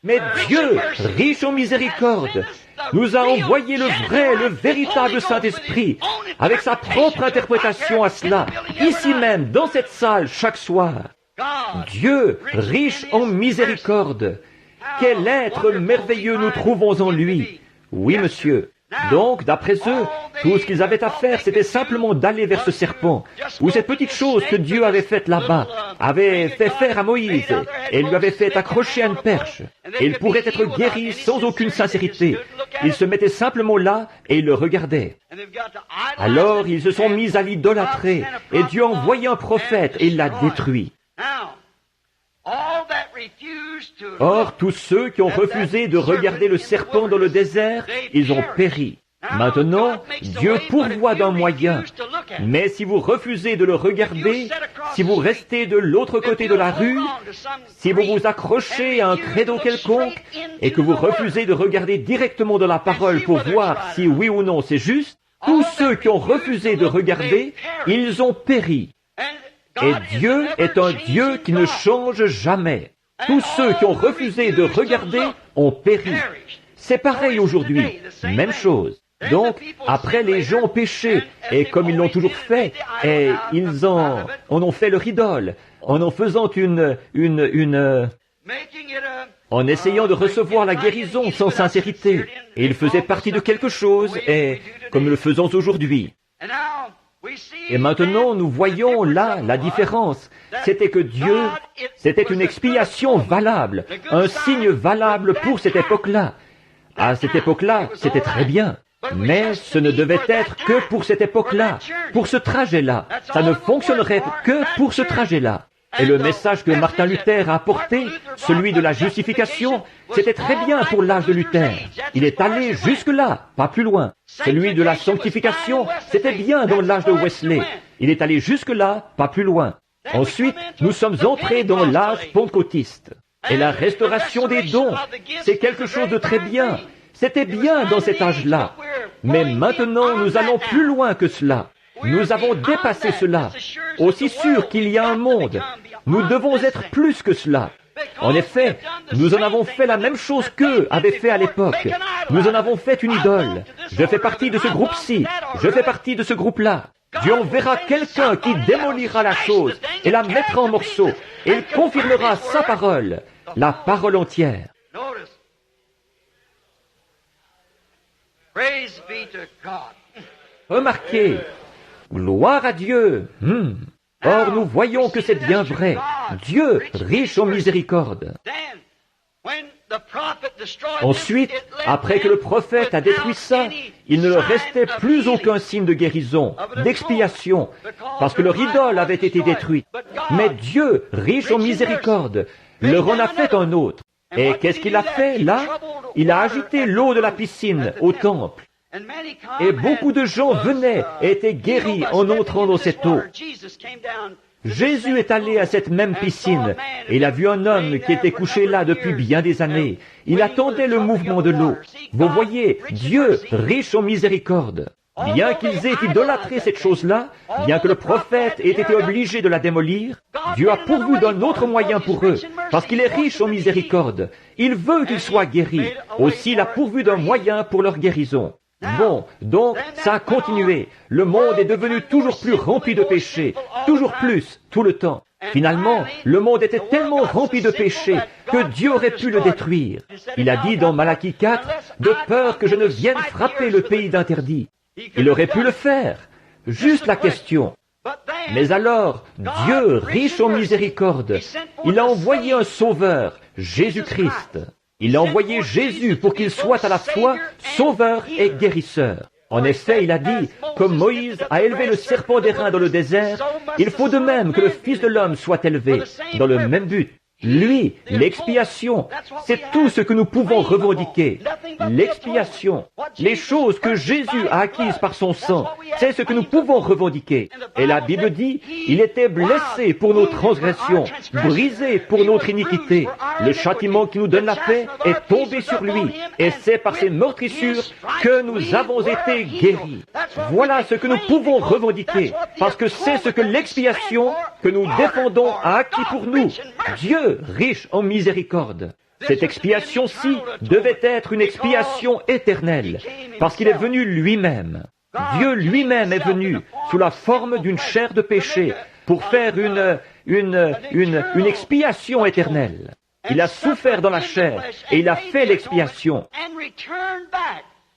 Mais Dieu, riche en miséricorde, nous a envoyé le vrai, le véritable Saint-Esprit, avec sa propre interprétation à cela, ici même, dans cette salle, chaque soir. Dieu, riche en miséricorde, quel être merveilleux nous trouvons en lui. Oui, monsieur. Donc, d'après eux, tout ce qu'ils avaient à faire, c'était simplement d'aller vers ce serpent, ou cette petite chose que Dieu avait faite là-bas, avait fait faire à Moïse, et lui avait fait accrocher à une perche. Et il pourrait être guéri sans aucune sincérité. Ils se mettaient simplement là, et ils le regardaient. Alors, ils se sont mis à l'idolâtrer, et Dieu a envoyé un prophète, et il l'a détruit. Or, tous ceux qui ont refusé de regarder le serpent dans le désert, ils ont péri. Maintenant, Dieu pourvoit d'un moyen. Mais si vous refusez de le regarder, si vous restez de l'autre côté de la rue, si vous vous accrochez à un credo quelconque, et que vous refusez de regarder directement dans la parole pour voir si oui ou non c'est juste, tous ceux qui ont refusé de regarder, ils ont péri. Et Dieu est un Dieu qui ne change jamais. Tous ceux qui ont refusé de regarder ont péri. C'est pareil aujourd'hui, même chose. Donc, après, les gens ont péché, et comme ils l'ont toujours fait, et ils en ont fait leur idole, en faisant en essayant de recevoir la guérison sans sincérité. Et ils faisaient partie de quelque chose, et comme nous le faisons aujourd'hui. Et maintenant, nous voyons là la différence. C'était que Dieu, c'était une expiation valable, un signe valable pour cette époque-là. À cette époque-là, c'était très bien. Mais ce ne devait être que pour cette époque-là, pour ce trajet-là. Ça ne fonctionnerait que pour ce trajet-là. Et le message que Martin Luther a apporté, celui de la justification, c'était très bien pour l'âge de Luther. Il est allé jusque-là, pas plus loin. Celui de la sanctification, c'était bien dans l'âge de Wesley. Il est allé jusque-là, pas plus loin. Ensuite, nous sommes entrés dans l'âge pentecôtiste. Et la restauration des dons, c'est quelque chose de très bien. C'était bien dans cet âge-là. Mais maintenant, nous allons plus loin que cela. Nous avons dépassé cela. Aussi sûr qu'il y a un monde, nous devons être plus que cela. En effet, nous en avons fait la même chose qu'eux avaient fait à l'époque. Nous en avons fait une idole. Je fais partie de ce groupe-ci. Je fais partie de ce groupe-là. Dieu enverra quelqu'un qui démolira la chose et la mettra en morceaux. Et il confirmera sa parole, la parole entière. Remarquez, gloire à Dieu. Or, nous voyons que c'est bien vrai. Dieu, riche en miséricorde. Ensuite, après que le prophète a détruit ça, il ne leur restait plus aucun signe de guérison, d'expiation, parce que leur idole avait été détruite. Mais Dieu, riche en miséricorde, leur en a fait un autre. Et qu'est-ce qu'il a fait là? Il a agité l'eau de la piscine au temple. Et beaucoup de gens venaient et étaient guéris en entrant dans cette eau. Jésus est allé à cette même piscine et il a vu un homme qui était couché là depuis bien des années. Il attendait le mouvement de l'eau. Vous voyez, Dieu, riche en miséricorde. Bien qu'ils aient idolâtré cette chose-là, bien que le prophète ait été obligé de la démolir, Dieu a pourvu d'un autre moyen pour eux, parce qu'il est riche en miséricorde. Il veut qu'ils soient guéris. Aussi, il a pourvu d'un moyen pour leur guérison. Bon, donc, ça a continué. Le monde est devenu toujours plus rempli de péchés, toujours plus, tout le temps. Finalement, le monde était tellement rempli de péchés que Dieu aurait pu le détruire. Il a dit dans Malachie 4, « De peur que je ne vienne frapper le pays d'interdit ». Il aurait pu le faire. Juste la question. Mais alors, Dieu, riche en miséricorde, il a envoyé un sauveur, Jésus-Christ. Il a envoyé Jésus pour qu'il soit à la fois sauveur et guérisseur. En effet, il a dit, comme Moïse a élevé le serpent d'airain dans le désert, il faut de même que le Fils de l'homme soit élevé, dans le même but. Lui, l'expiation, c'est tout ce que nous pouvons revendiquer. L'expiation, les choses que Jésus a acquises par son sang, c'est ce que nous pouvons revendiquer. Et la Bible dit, il était blessé pour nos transgressions, brisé pour notre iniquité. Le châtiment qui nous donne la paix est tombé sur lui, et c'est par ses meurtrissures que nous avons été guéris. Voilà ce que nous pouvons revendiquer, parce que c'est ce que l'expiation que nous défendons a acquis pour nous. Dieu, riche en miséricorde. Cette expiation-ci devait être une expiation éternelle, parce qu'il est venu lui-même. Dieu lui-même est venu sous la forme d'une chair de péché pour faire une expiation éternelle. Il a souffert dans la chair et il a fait l'expiation.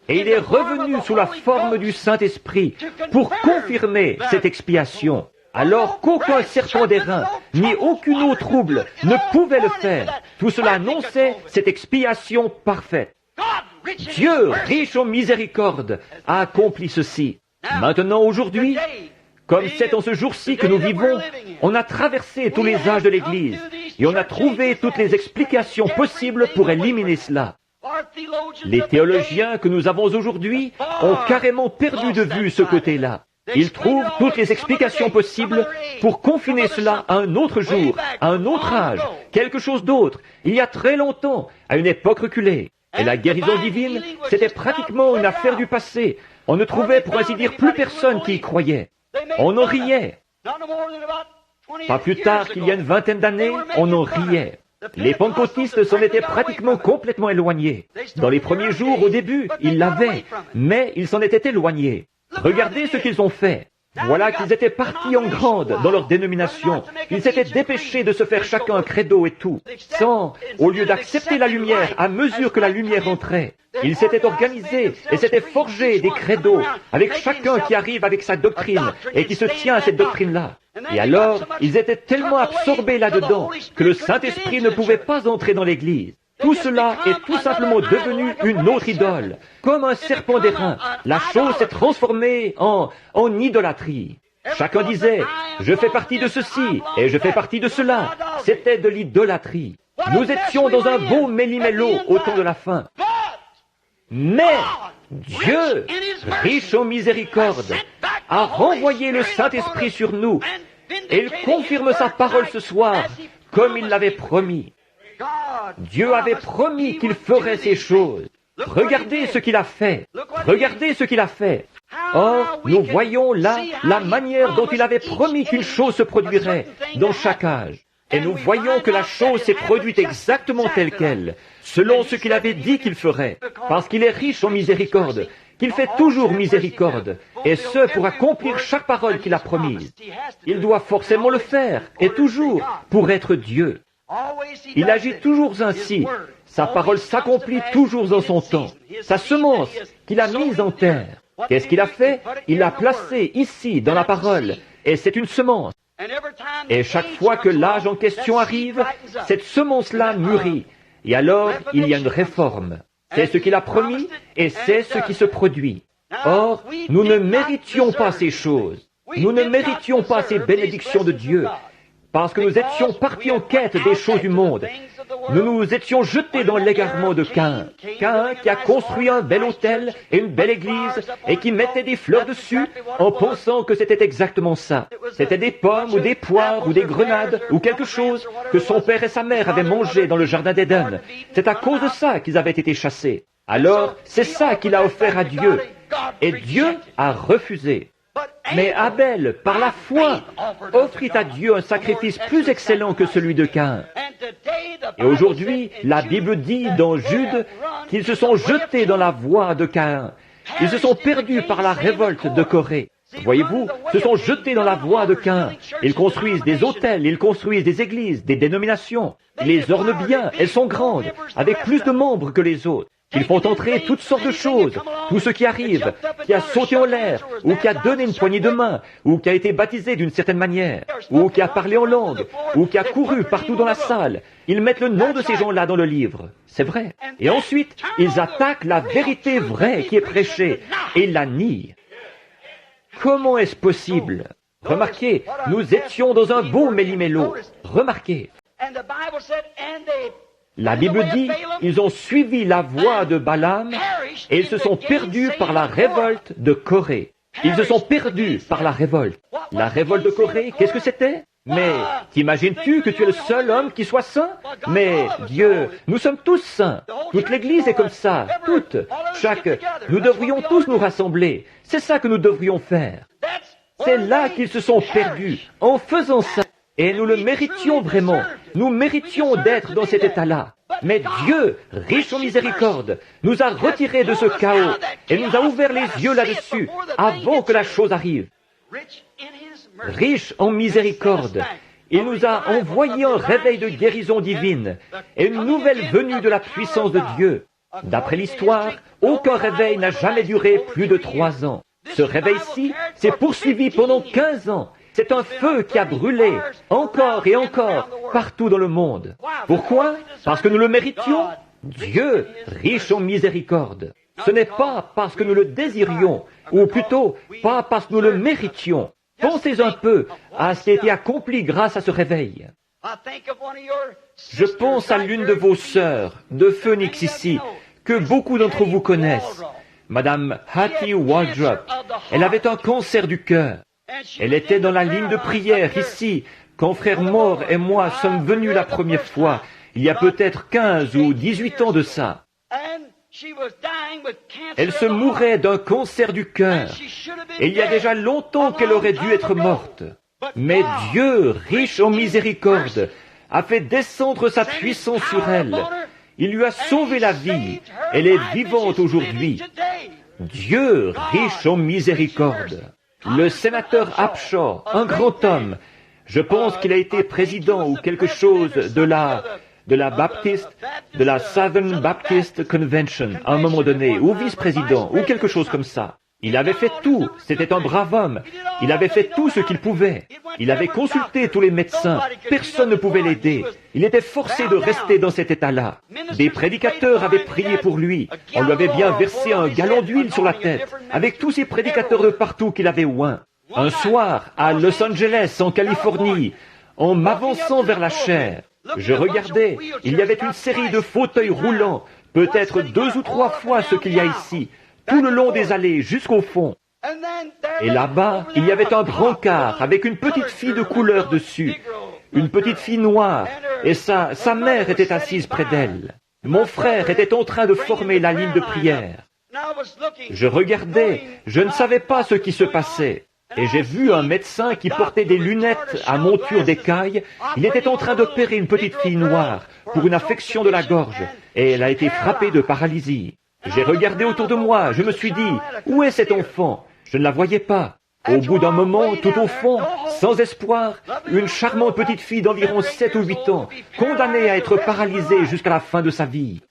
Et il est revenu sous la forme du Saint-Esprit pour confirmer cette expiation. Alors qu'aucun serpent d'airain, ni aucune eau trouble ne pouvait le faire. Tout cela annonçait cette expiation parfaite. Dieu, riche en miséricorde, a accompli ceci. Maintenant, aujourd'hui, comme c'est en ce jour-ci que nous vivons, on a traversé tous les âges de l'Église et on a trouvé toutes les explications possibles pour éliminer cela. Les théologiens que nous avons aujourd'hui ont carrément perdu de vue ce côté-là. Ils trouvent toutes les explications possibles pour confiner cela à un autre jour, à un autre âge, quelque chose d'autre, il y a très longtemps, à une époque reculée. Et la guérison divine, c'était pratiquement une affaire du passé. On ne trouvait, pour ainsi dire, plus personne qui y croyait. On en riait. Pas plus tard qu'il y a une vingtaine d'années, on en riait. Les pentecôtistes s'en étaient pratiquement complètement éloignés. Dans les premiers jours, au début, ils l'avaient, mais ils s'en étaient éloignés. Regardez ce qu'ils ont fait. Voilà qu'ils étaient partis en grande dans leur dénomination. Ils s'étaient dépêchés de se faire chacun un credo et tout, au lieu d'accepter la lumière à mesure que la lumière entrait. Ils s'étaient organisés et s'étaient forgés des credos, avec chacun qui arrive avec sa doctrine et qui se tient à cette doctrine-là. Et alors, ils étaient tellement absorbés là-dedans que le Saint-Esprit ne pouvait pas entrer dans l'Église. Tout cela est tout simplement devenu une autre idole. Comme un serpent d'airain, la chose s'est transformée en idolâtrie. Chacun disait, je fais partie de ceci et je fais partie de cela. C'était de l'idolâtrie. Nous étions dans un beau méli-mélo au temps de la fin. Mais Dieu, riche en miséricorde, a renvoyé le Saint-Esprit sur nous et il confirme sa parole ce soir comme il l'avait promis. Dieu avait promis qu'il ferait ces choses. Regardez ce qu'il a fait. Regardez ce qu'il a fait. Or, nous voyons là la manière dont il avait promis qu'une chose se produirait dans chaque âge. Et nous voyons que la chose s'est produite exactement telle qu'elle, selon ce qu'il avait dit qu'il ferait, parce qu'il est riche en miséricorde, qu'il fait toujours miséricorde, et ce pour accomplir chaque parole qu'il a promise. Il doit forcément le faire, et toujours, pour être Dieu. Il agit toujours ainsi. Sa parole s'accomplit toujours en son temps. Sa semence qu'il a mise en terre. Qu'est-ce qu'il a fait? Il l'a placée ici, dans la parole, et c'est une semence. Et chaque fois que l'âge en question arrive, cette semence-là mûrit. Et alors, il y a une réforme. C'est ce qu'il a promis, et c'est ce qui se produit. Or, nous ne méritions pas ces choses. Nous ne méritions pas ces bénédictions de Dieu. Parce que nous étions partis en quête des choses du monde. Nous nous étions jetés dans l'égarement de Caïn. Caïn qui a construit un bel hôtel et une belle église et qui mettait des fleurs dessus en pensant que c'était exactement ça. C'était des pommes ou des poires ou des grenades ou quelque chose que son père et sa mère avaient mangé dans le jardin d'Éden. C'est à cause de ça qu'ils avaient été chassés. Alors, c'est ça qu'il a offert à Dieu. Et Dieu a refusé. Mais Abel, par la foi, offrit à Dieu un sacrifice plus excellent que celui de Caïn. Et aujourd'hui, la Bible dit dans Jude qu'ils se sont jetés dans la voie de Caïn. Ils se sont perdus par la révolte de Corée. Voyez-vous, se sont jetés dans la voie de Caïn. Ils construisent des hôtels, ils construisent des églises, des dénominations. Ils les ornent bien, elles sont grandes, avec plus de membres que les autres. Ils font entrer toutes sortes de choses, tout ce qui arrive, qui a sauté en l'air, ou qui a donné une poignée de main, ou qui a été baptisé d'une certaine manière, ou qui a parlé en langue, ou qui a couru partout dans la salle. Ils mettent le nom de ces gens-là dans le livre. C'est vrai. Et ensuite, ils attaquent la vérité vraie qui est prêchée, et ils la nient. Comment est-ce possible? Remarquez, nous étions dans un beau méli-mélo. Remarquez. La Bible dit, ils ont suivi la voie de Balaam et ils se sont perdus par la révolte de Corée. Ils se sont perdus par la révolte. La révolte de Corée, qu'est-ce que c'était? Mais t'imagines-tu que tu es le seul homme qui soit saint? Mais Dieu, nous sommes tous saints. Toute l'Église est comme ça, toute, chaque. Nous devrions tous nous rassembler. C'est ça que nous devrions faire. C'est là qu'ils se sont perdus, en faisant ça. Et nous le méritions vraiment. Nous méritions d'être dans cet état-là. Mais Dieu, riche en miséricorde, nous a retirés de ce chaos et nous a ouvert les yeux là-dessus avant que la chose arrive. Riche en miséricorde, il nous a envoyé un réveil de guérison divine et une nouvelle venue de la puissance de Dieu. D'après l'histoire, aucun réveil n'a jamais duré plus de 3 ans. Ce réveil-ci s'est poursuivi pendant 15 ans. C'est un feu qui a brûlé, encore et encore, partout dans le monde. Pourquoi? Parce que nous le méritions. Dieu, riche en miséricorde. Ce n'est pas parce que nous le désirions, ou plutôt, pas parce que nous le méritions. Pensez un peu à ce qui a été accompli grâce à ce réveil. Je pense à l'une de vos sœurs, de Phoenix ici, que beaucoup d'entre vous connaissent, Madame Hattie Waldrop. Elle avait un cancer du cœur. Elle était dans la ligne de prière ici, quand frère Moore et moi sommes venus la première fois, il y a peut-être 15 ou 18 ans de ça. Elle se mourait d'un cancer du cœur, et il y a déjà longtemps qu'elle aurait dû être morte. Mais Dieu, riche en miséricorde, a fait descendre sa puissance sur elle. Il lui a sauvé la vie. Elle est vivante aujourd'hui. Dieu, riche en miséricorde. Le sénateur Upshaw, un grand homme, je pense qu'il a été président ou quelque chose de la Southern Baptist Convention à un moment donné, ou vice-président, ou quelque chose comme ça. Il avait fait tout, c'était un brave homme. Il avait fait tout ce qu'il pouvait. Il avait consulté tous les médecins, personne ne pouvait l'aider. Il était forcé de rester dans cet état-là. Des prédicateurs avaient prié pour lui. On lui avait bien versé un gallon d'huile sur la tête, avec tous ces prédicateurs de partout qu'il avait oint. Un soir, à Los Angeles, en Californie, en m'avançant vers la chaire, je regardais, il y avait une série de fauteuils roulants, peut-être 2 ou 3 fois ce qu'il y a ici, tout le long des allées, jusqu'au fond. Et là-bas, il y avait un brancard avec une petite fille de couleur dessus, une petite fille noire, et sa mère était assise près d'elle. Mon frère était en train de former la ligne de prière. Je regardais, je ne savais pas ce qui se passait. Et j'ai vu un médecin qui portait des lunettes à monture d'écaille. Il était en train d'opérer une petite fille noire pour une affection de la gorge, et elle a été frappée de paralysie. J'ai regardé autour de moi, je me suis dit, où est cet enfant? Je ne la voyais pas. Au bout d'un moment, tout au fond, sans espoir, une charmante petite fille d'environ 7 ou 8 ans, condamnée à être paralysée jusqu'à la fin de sa vie.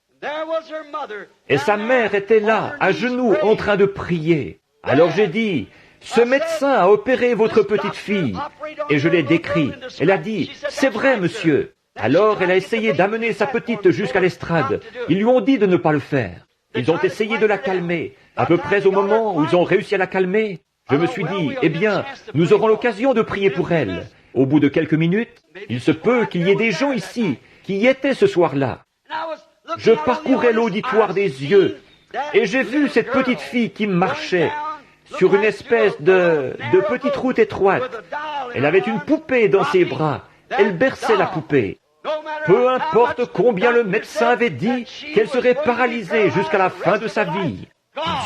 Et sa mère était là, à genoux, en train de prier. Alors j'ai dit, ce médecin a opéré votre petite fille. Et je l'ai décrit. Elle a dit, c'est vrai, monsieur. Alors elle a essayé d'amener sa petite jusqu'à l'estrade. Ils lui ont dit de ne pas le faire. Ils ont essayé de la calmer. À peu près au moment où ils ont réussi à la calmer, je me suis dit, eh bien, nous aurons l'occasion de prier pour elle. Au bout de quelques minutes, il se peut qu'il y ait des gens ici qui y étaient ce soir-là. Je parcourais l'auditoire des yeux et j'ai vu cette petite fille qui marchait sur une espèce de petite route étroite. Elle avait une poupée dans ses bras. Elle berçait la poupée. Peu importe combien le médecin avait dit qu'elle serait paralysée jusqu'à la fin de sa vie.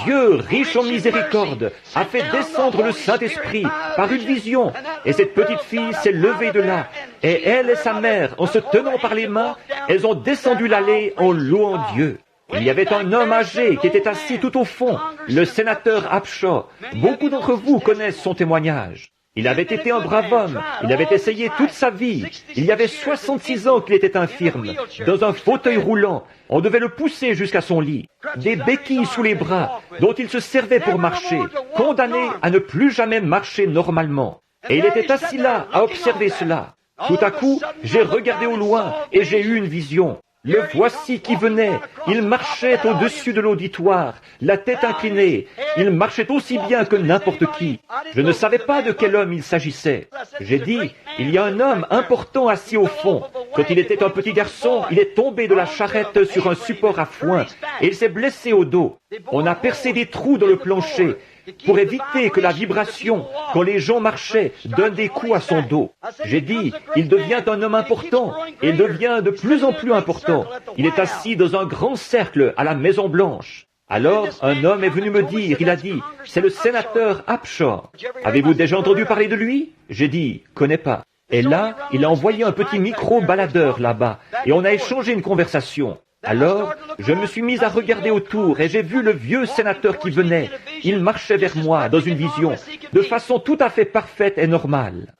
Dieu, riche en miséricorde, a fait descendre le Saint-Esprit par une vision, et cette petite fille s'est levée de là, et elle et sa mère, en se tenant par les mains, elles ont descendu l'allée en louant Dieu. Il y avait un homme âgé qui était assis tout au fond, le sénateur Upshaw. Beaucoup d'entre vous connaissent son témoignage. Il avait été un brave homme, il avait essayé toute sa vie. Il y avait 66 ans qu'il était infirme, dans un fauteuil roulant. On devait le pousser jusqu'à son lit. Des béquilles sous les bras, dont il se servait pour marcher, condamné à ne plus jamais marcher normalement. Et il était assis là, à observer cela. Tout à coup, j'ai regardé au loin et j'ai eu une vision. Le voici qui venait. Il marchait au-dessus de l'auditoire, la tête inclinée. Il marchait aussi bien que n'importe qui. Je ne savais pas de quel homme il s'agissait. J'ai dit, il y a un homme important assis au fond. Quand il était un petit garçon, il est tombé de la charrette sur un support à foin et il s'est blessé au dos. On a percé des trous dans le plancher pour éviter que la vibration, quand les gens marchaient, donne des coups à son dos. J'ai dit, il devient un homme important, et il devient de plus en plus important. Il est assis dans un grand cercle à la Maison Blanche. Alors, un homme est venu me dire, il a dit, c'est le sénateur Upshaw. Avez-vous déjà entendu parler de lui? J'ai dit, connais pas. Et là, il a envoyé un petit micro-baladeur là-bas, et on a échangé une conversation. Alors, je me suis mis à regarder autour et j'ai vu le vieux sénateur qui venait. Il marchait vers moi dans une vision, de façon tout à fait parfaite et normale.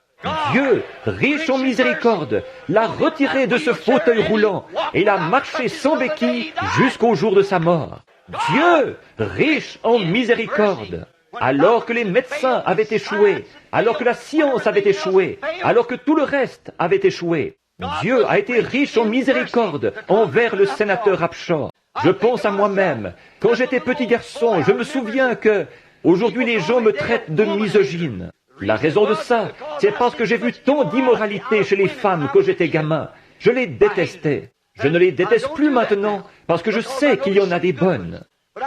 Dieu, riche en miséricorde, l'a retiré de ce fauteuil roulant et il a marché sans béquille jusqu'au jour de sa mort. Dieu, riche en miséricorde. Alors que les médecins avaient échoué, alors que la science avait échoué, alors que tout le reste avait échoué, Dieu a été riche en miséricorde envers le sénateur Upshaw. Je pense à moi-même. Quand j'étais petit garçon, je me souviens que aujourd'hui les gens me traitent de misogyne. La raison de ça, c'est parce que j'ai vu tant d'immoralité chez les femmes quand j'étais gamin. Je les détestais. Je ne les déteste plus maintenant parce que je sais qu'il y en a des bonnes.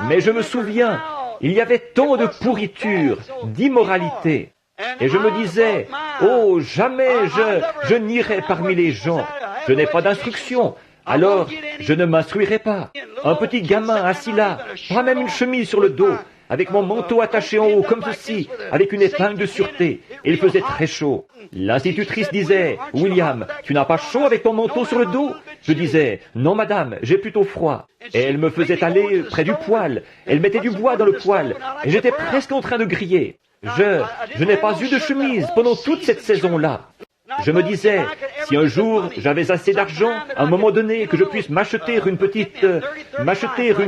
Mais je me souviens, il y avait tant de pourriture, d'immoralité. Et je me disais, oh, jamais je n'irai parmi les gens. Je n'ai pas d'instruction. Alors, je ne m'instruirai pas. Un petit gamin assis là, pas même une chemise sur le dos, avec mon manteau attaché en haut comme ceci, avec une épingle de sûreté. Et il faisait très chaud. L'institutrice disait, « William, tu n'as pas chaud avec ton manteau sur le dos ?» Je disais, « Non, madame, j'ai plutôt froid. » Et elle me faisait aller près du poêle. Elle mettait du bois dans le poêle. Et j'étais presque en train de griller. Je n'ai pas eu de chemise pendant toute cette saison-là. Je me disais, si un jour j'avais assez d'argent, à un moment donné, que je puisse m'acheter une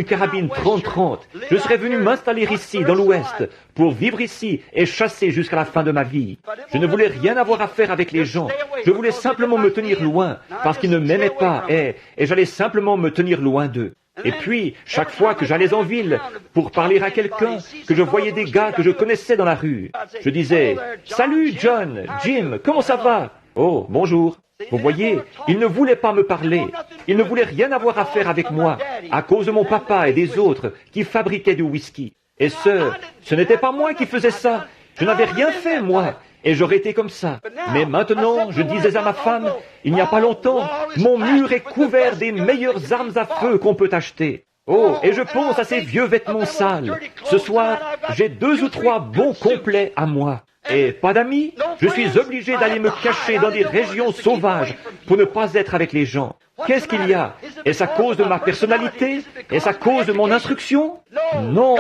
carabine 30-30, je serais venu m'installer ici, dans l'Ouest, pour vivre ici et chasser jusqu'à la fin de ma vie. Je ne voulais rien avoir à faire avec les gens. Je voulais simplement me tenir loin, parce qu'ils ne m'aimaient pas, et j'allais simplement me tenir loin d'eux. Et puis, chaque fois que j'allais en ville pour parler à quelqu'un, que je voyais des gars que je connaissais dans la rue, je disais « Salut John, Jim, comment ça va ?»« Oh, bonjour. » Vous voyez, ils ne voulaient pas me parler. Ils ne voulaient rien avoir à faire avec moi, à cause de mon papa et des autres qui fabriquaient du whisky. Et ce n'était pas moi qui faisais ça. Je n'avais rien fait, moi. Et j'aurais été comme ça. Mais maintenant, je disais à ma femme, il n'y a pas longtemps, mon mur est couvert des meilleures armes à feu qu'on peut acheter. Oh, et je pense à ces vieux vêtements sales. Ce soir, j'ai 2 ou 3 bons complets à moi. Et pas d'amis, je suis obligé d'aller me cacher dans des régions sauvages pour ne pas être avec les gens. Qu'est-ce qu'il y a? Est-ce à cause de ma personnalité? Est-ce à cause de mon instruction? Non.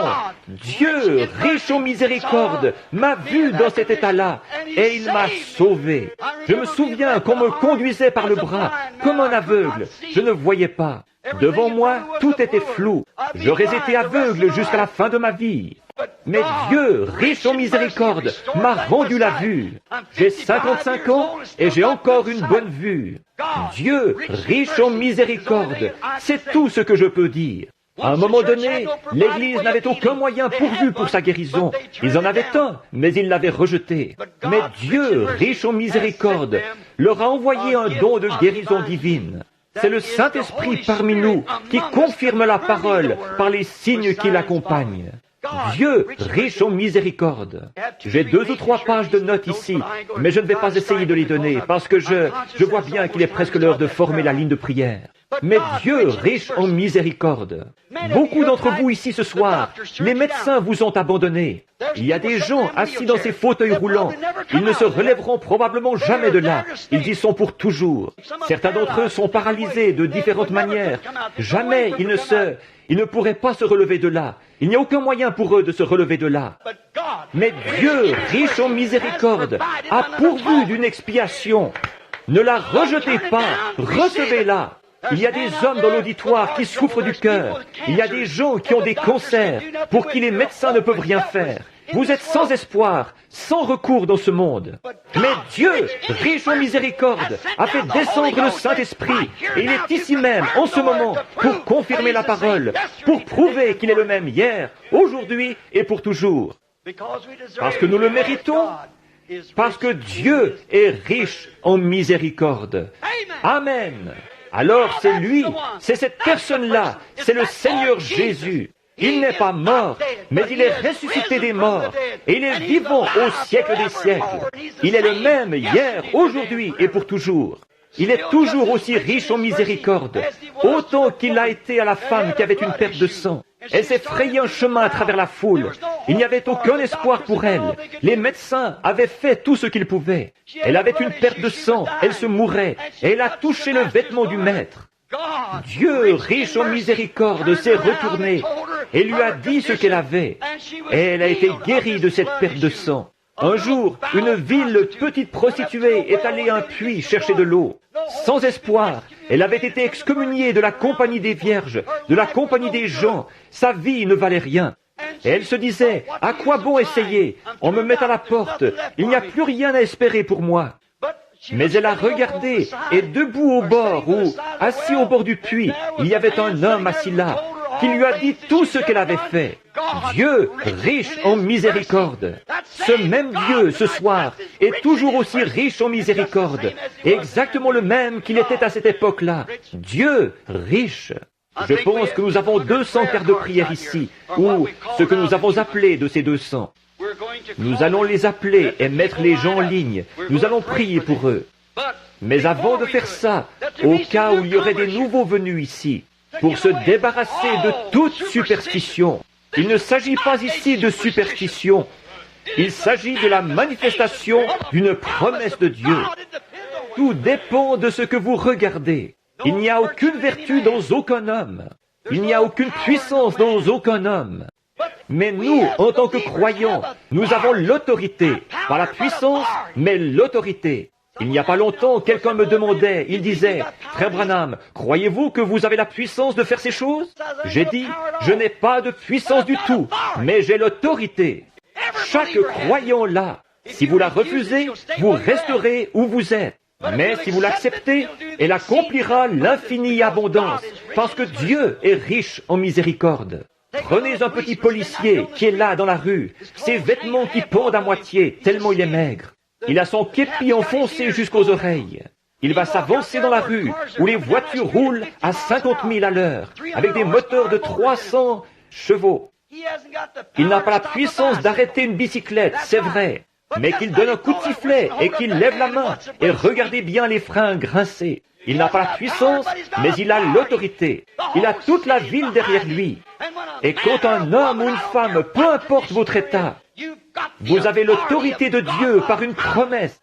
Dieu, riche en miséricorde, m'a vu dans cet état-là et il m'a sauvé. Je me souviens qu'on me conduisait par le bras comme un aveugle. Je ne voyais pas. Devant moi, tout était flou. J'aurais été aveugle jusqu'à la fin de ma vie. Mais Dieu, riche en miséricorde, m'a rendu la vue. J'ai 55 ans et j'ai encore une bonne vue. Dieu, riche en miséricorde, c'est tout ce que je peux dire. À un moment donné, l'Église n'avait aucun moyen pourvu pour sa guérison. Ils en avaient un, mais ils l'avaient rejeté. Mais Dieu, riche en miséricorde, leur a envoyé un don de guérison divine. C'est le Saint-Esprit parmi nous qui confirme la parole par les signes qui l'accompagnent. Dieu, riche en miséricorde. J'ai 2 ou 3 pages de notes ici, mais je ne vais pas essayer de les donner parce que je vois bien qu'il est presque l'heure de former la ligne de prière. Mais Dieu, riche en miséricorde. Beaucoup d'entre vous ici ce soir, les médecins vous ont abandonné. Il y a des gens assis dans ces fauteuils roulants. Ils ne se relèveront probablement jamais de là. Ils y sont pour toujours. Certains d'entre eux sont paralysés de différentes manières. Jamais ils ne pourraient pas se relever de là. Il n'y a aucun moyen pour eux de se relever de là. Mais Dieu, riche en miséricorde, a pourvu d'une expiation. Ne la rejetez pas, recevez-la. Il y a des hommes dans l'auditoire qui souffrent du cœur. Il y a des gens qui ont des cancers pour qui les médecins ne peuvent rien faire. Vous êtes sans espoir, sans recours dans ce monde. Mais Dieu, riche en miséricorde, a fait descendre le Saint-Esprit et il est ici même, en ce moment, pour confirmer la parole, pour prouver qu'il est le même hier, aujourd'hui et pour toujours. Parce que nous le méritons, parce que Dieu est riche en miséricorde. Amen. Alors c'est lui, c'est cette personne-là, c'est le Seigneur Jésus. Il n'est pas mort, mais il est ressuscité des morts, et il est vivant au siècle des siècles. Il est le même hier, aujourd'hui et pour toujours. Il est toujours aussi riche en miséricorde, autant qu'il l'a été à la femme qui avait une perte de sang. Elle s'est frayé un chemin à travers la foule. Il n'y avait aucun espoir pour elle. Les médecins avaient fait tout ce qu'ils pouvaient. Elle avait une perte de sang, elle se mourait, et elle a touché le vêtement du maître. Dieu, riche en miséricorde, s'est retourné et lui a dit ce qu'elle avait. Et elle a été guérie de cette perte de sang. Un jour, une ville petite prostituée est allée à un puits chercher de l'eau. Sans espoir, elle avait été excommuniée de la compagnie des vierges, de la compagnie des gens. Sa vie ne valait rien. Et elle se disait, à quoi bon essayer? On me met à la porte. Il n'y a plus rien à espérer pour moi. Mais elle a regardé, et debout au bord, ou assis au bord du puits, il y avait un homme assis là, qui lui a dit tout ce qu'elle avait fait. Dieu, riche en miséricorde. Ce même Dieu, ce soir, est toujours aussi riche en miséricorde, exactement le même qu'il était à cette époque-là. Dieu, riche. Je pense que nous avons 200 cartes de prière ici, ou ce que nous avons appelé de ces 200. Nous allons les appeler et mettre les gens en ligne. Nous allons prier pour eux. Mais avant de faire ça, au cas où il y aurait des nouveaux venus ici, pour se débarrasser de toute superstition, Il ne s'agit pas ici de superstition. Il s'agit de la manifestation d'une promesse de Dieu. Tout dépend de ce que vous regardez. Il n'y a aucune vertu dans aucun homme. Il n'y a aucune puissance dans aucun homme. Mais nous, en tant que croyants, nous avons l'autorité. Pas la puissance, mais l'autorité. Il n'y a pas longtemps, quelqu'un me demandait, il disait, « Frère Branham, croyez-vous que vous avez la puissance de faire ces choses ?» J'ai dit, « Je n'ai pas de puissance du tout, mais j'ai l'autorité. » Chaque croyant l'a. Si vous la refusez, vous resterez où vous êtes. Mais si vous l'acceptez, elle accomplira l'infinie abondance, parce que Dieu est riche en miséricorde. Prenez un petit policier qui est là dans la rue, ses vêtements qui pendent à moitié, tellement il est maigre. Il a son képi enfoncé jusqu'aux oreilles. Il va s'avancer dans la rue, où les voitures roulent à 50 000 à l'heure, avec des moteurs de 300 chevaux. Il n'a pas la puissance d'arrêter une bicyclette, c'est vrai, mais qu'il donne un coup de sifflet et qu'il lève la main, et regardez bien les freins grincer. Il n'a pas la puissance, mais il a l'autorité. Il a toute la ville derrière lui. Et quand un homme ou une femme, peu importe votre état, vous avez l'autorité de Dieu par une promesse,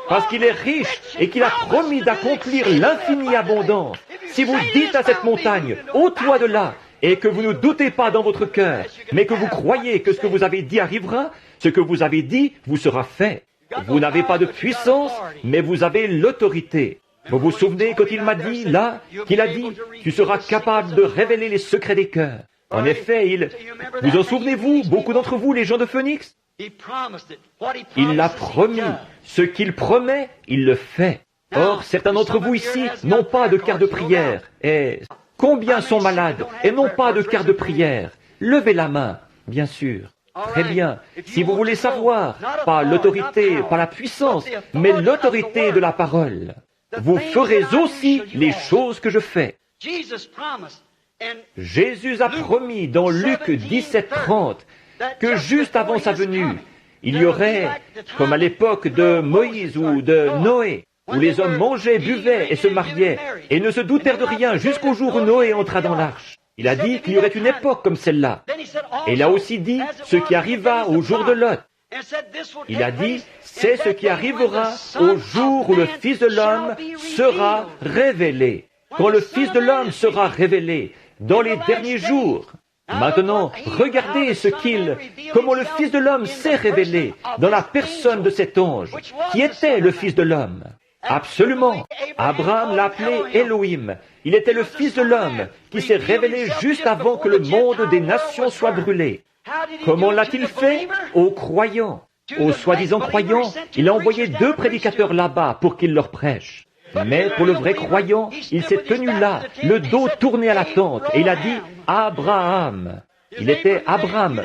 parce qu'il est riche et qu'il a promis d'accomplir l'infinie abondance. Si vous dites à cette montagne, ôte-toi de là, et que vous ne doutez pas dans votre cœur, mais que vous croyez que ce que vous avez dit arrivera, ce que vous avez dit vous sera fait. Vous n'avez pas de puissance, mais vous avez l'autorité. Vous vous souvenez quand il m'a dit, là, qu'il a dit, tu seras capable de révéler les secrets des cœurs. En effet, vous en souvenez-vous, beaucoup d'entre vous, les gens de Phoenix? Il l'a promis. Ce qu'il promet, il le fait. Or, certains d'entre vous ici n'ont pas de carte de prière. Et combien sont malades et n'ont pas de carte de prière? Levez la main, bien sûr. Très bien. Si vous voulez savoir, pas l'autorité, pas la puissance, mais l'autorité de la parole, vous ferez aussi les choses que je fais. Jésus a promis dans Luc 17:30 que juste avant sa venue, il y aurait, comme à l'époque de Moïse ou de Noé, où les hommes mangeaient, buvaient et se mariaient, et ne se doutèrent de rien jusqu'au jour où Noé entra dans l'arche. Il a dit qu'il y aurait une époque comme celle-là. Et il a aussi dit ce qui arriva au jour de Lot. Il a dit, c'est ce qui arrivera au jour où le Fils de l'homme sera révélé. Quand le Fils de l'homme sera révélé, dans les derniers jours. Maintenant, regardez comment le Fils de l'homme s'est révélé dans la personne de cet ange, qui était le Fils de l'homme. Absolument. Abraham l'appelait Elohim. Il était le Fils de l'homme qui s'est révélé juste avant que le monde des nations soit brûlé. Comment l'a-t-il fait? Aux croyants. Aux soi-disant croyants, il a envoyé 2 prédicateurs là-bas pour qu'ils leur prêchent. Mais pour le vrai croyant, il s'est tenu là, le dos tourné à la tente, et il a dit « Abraham ». Il était Abraham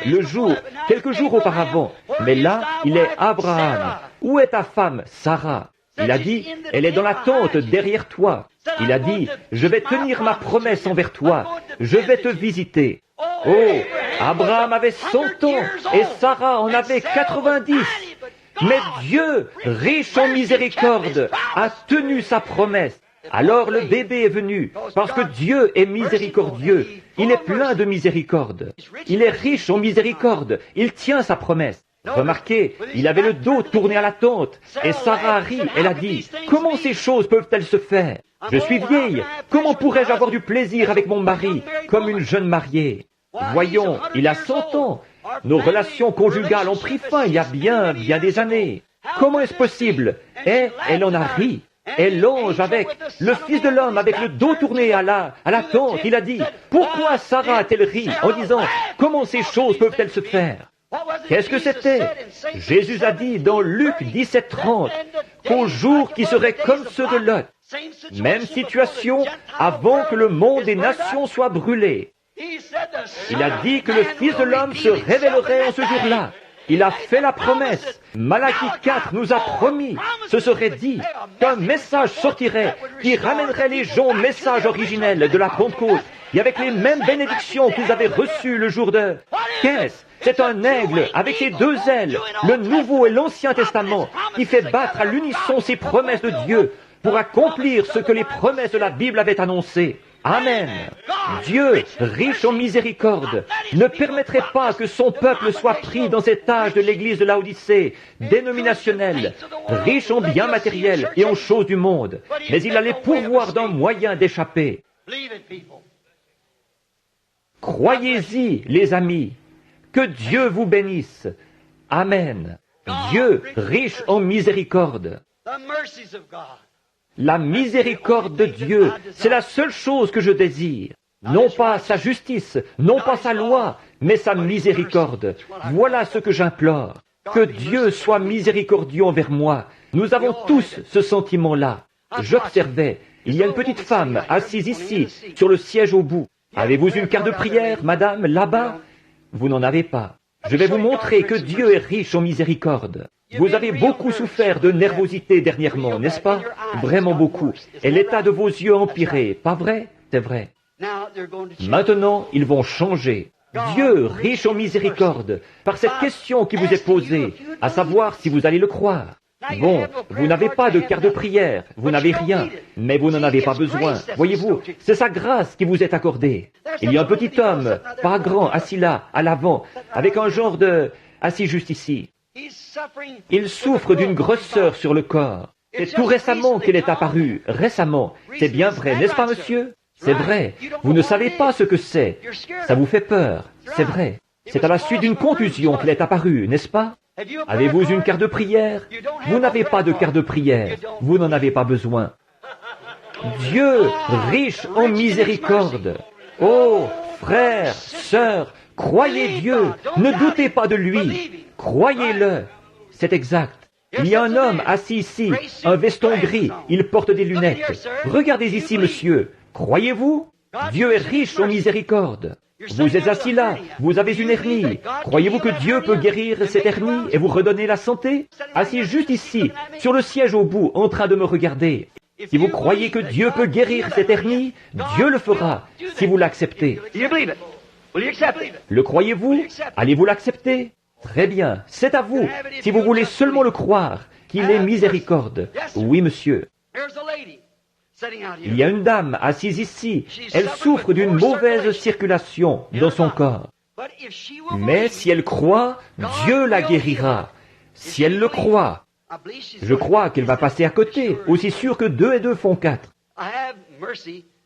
quelques jours auparavant, mais là, il est Abraham. Où est ta femme, Sarah? Il a dit « Elle est dans la tente derrière toi ». Il a dit « Je vais tenir ma promesse envers toi, je vais te visiter ». Oh, Abraham avait 100 ans et Sarah en avait 90. Mais Dieu, riche en miséricorde, a tenu sa promesse. Alors le bébé est venu, parce que Dieu est miséricordieux. Il est plein de miséricorde. Il est riche en miséricorde. Il tient sa promesse. Remarquez, il avait le dos tourné à la tente. Et Sarah rit, elle a dit, « Comment ces choses peuvent-elles se faire? Je suis vieille. Comment pourrais-je avoir du plaisir avec mon mari, comme une jeune mariée? » Voyons, il a 100 ans. Nos relations conjugales ont pris fin il y a bien des années. Comment est-ce possible? Et elle en a ri. Et l'ange avec le Fils de l'homme avec le dos tourné à la tente, il a dit, pourquoi Sarah a-t-elle ri en disant, comment ces choses peuvent-elles se faire? Qu'est-ce que c'était? Jésus a dit dans Luc 17:30 qu'au jour qui serait comme ceux de Lot, même situation avant que le monde des nations soit brûlé. Il a dit que le Fils de l'homme se révélerait en ce jour-là. Il a fait la promesse. Malachie 4 nous a promis, ce serait dit, qu'un message sortirait qui ramènerait les gens au message originel de la Pentecôte et avec les mêmes bénédictions qu'ils avaient reçues le jour de... Qu'est-ce? C'est un aigle avec ses 2 ailes, le Nouveau et l'Ancien Testament, qui fait battre à l'unisson ses promesses de Dieu pour accomplir ce que les promesses de la Bible avaient annoncé. Amen. Dieu, riche en miséricorde, ne permettrait pas que son peuple soit pris dans cet âge de l'église de Laodicée, dénominationnelle, riche en biens matériels et en choses du monde, mais il allait pourvoir d'un moyen d'échapper. Croyez-y, les amis, que Dieu vous bénisse. Amen. Dieu, riche en miséricorde. La miséricorde de Dieu, c'est la seule chose que je désire. Non pas sa justice, non pas sa loi, mais sa miséricorde. Voilà ce que j'implore. Que Dieu soit miséricordieux envers moi. Nous avons tous ce sentiment-là. J'observais, il y a une petite femme assise ici, sur le siège au bout. Avez-vous une carte de prière, madame, là-bas? Vous n'en avez pas. Je vais vous montrer que Dieu est riche en miséricorde. Vous avez beaucoup souffert de nervosité dernièrement, n'est-ce pas? Vraiment beaucoup. Et l'état de vos yeux a empiré, pas vrai? C'est vrai. Maintenant, ils vont changer. Dieu, riche en miséricorde, par cette question qui vous est posée, à savoir si vous allez le croire. Bon, vous n'avez pas de carte de prière, vous n'avez rien, mais vous n'en avez pas besoin. Voyez-vous, c'est sa grâce qui vous est accordée. Il y a un petit homme, pas grand, assis là, à l'avant, avec un genre de... assis juste ici. Il souffre d'une grosseur sur le corps. C'est tout récemment qu'il est apparu, récemment. C'est bien vrai, n'est-ce pas, monsieur? C'est vrai. Vous ne savez pas ce que c'est. Ça vous fait peur. C'est vrai. C'est à la suite d'une contusion qu'il est apparu, n'est-ce pas? Avez-vous une carte de prière? Vous n'avez pas de carte de prière. Vous n'en avez pas besoin. Dieu, riche en miséricorde. Oh, frères, sœurs, croyez Dieu. Ne doutez pas de lui. Croyez-le. C'est exact. Il y a un homme assis ici, un veston gris. Il porte des lunettes. Regardez ici, monsieur. Croyez-vous? Dieu est riche en miséricorde. Vous êtes assis là, vous avez une hernie. Croyez-vous que Dieu peut guérir cette hernie et vous redonner la santé? Assis juste ici, sur le siège au bout, en train de me regarder. Si vous croyez que Dieu peut guérir cette hernie, Dieu le fera, si vous l'acceptez. Le croyez-vous? Allez-vous l'accepter? Très bien, c'est à vous, si vous voulez seulement le croire, qu'il est miséricorde. Oui, monsieur. Il y a une dame assise ici. Elle souffre d'une mauvaise circulation dans son corps. Mais si elle croit, Dieu la guérira. Si elle le croit, je crois qu'elle va passer à côté, aussi sûr que 2 et 2 font 4.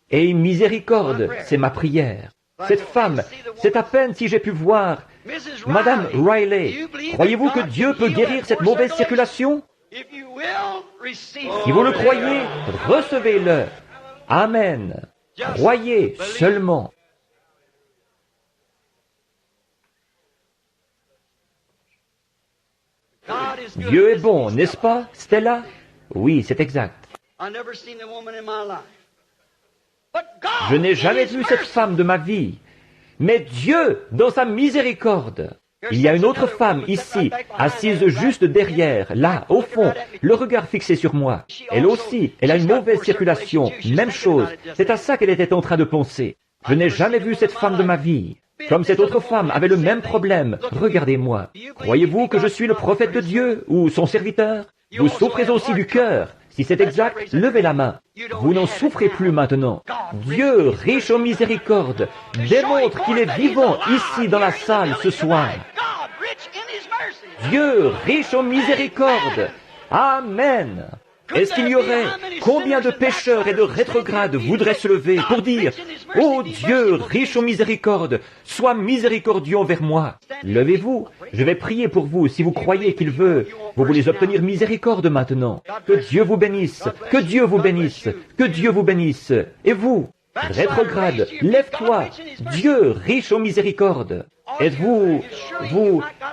Et miséricorde, c'est ma prière. Cette femme, c'est à peine si j'ai pu voir. Madame Riley, croyez-vous que Dieu peut guérir cette mauvaise circulation? Si vous le croyez, recevez-le. Amen. Croyez seulement. Dieu est bon, n'est-ce pas, Stella? Oui, c'est exact. Je n'ai jamais vu cette femme de ma vie. Mais Dieu, dans sa miséricorde, il y a une autre femme ici, assise juste derrière, là, au fond, le regard fixé sur moi. Elle aussi, elle a une mauvaise circulation, même chose. C'est à ça qu'elle était en train de penser. Je n'ai jamais vu cette femme de ma vie. Comme cette autre femme avait le même problème, regardez-moi. Croyez-vous que je suis le prophète de Dieu, ou son serviteur? Vous souffrez aussi du cœur. Si c'est exact, levez la main. Vous n'en souffrez plus maintenant. Dieu, riche en miséricorde, démontre qu'il est vivant ici dans la salle ce soir. Dieu, riche en miséricorde. Amen. Est-ce qu'il y aurait combien de pécheurs et de rétrogrades voudraient se lever pour dire « Ô Dieu, riche en miséricorde, sois miséricordieux envers moi ». Levez-vous, je vais prier pour vous si vous croyez qu'il veut. Vous voulez obtenir miséricorde maintenant. Que Dieu vous bénisse, que Dieu vous bénisse, que Dieu vous bénisse. Et vous, rétrograde, lève-toi. Dieu, riche en miséricorde. Êtes-vous,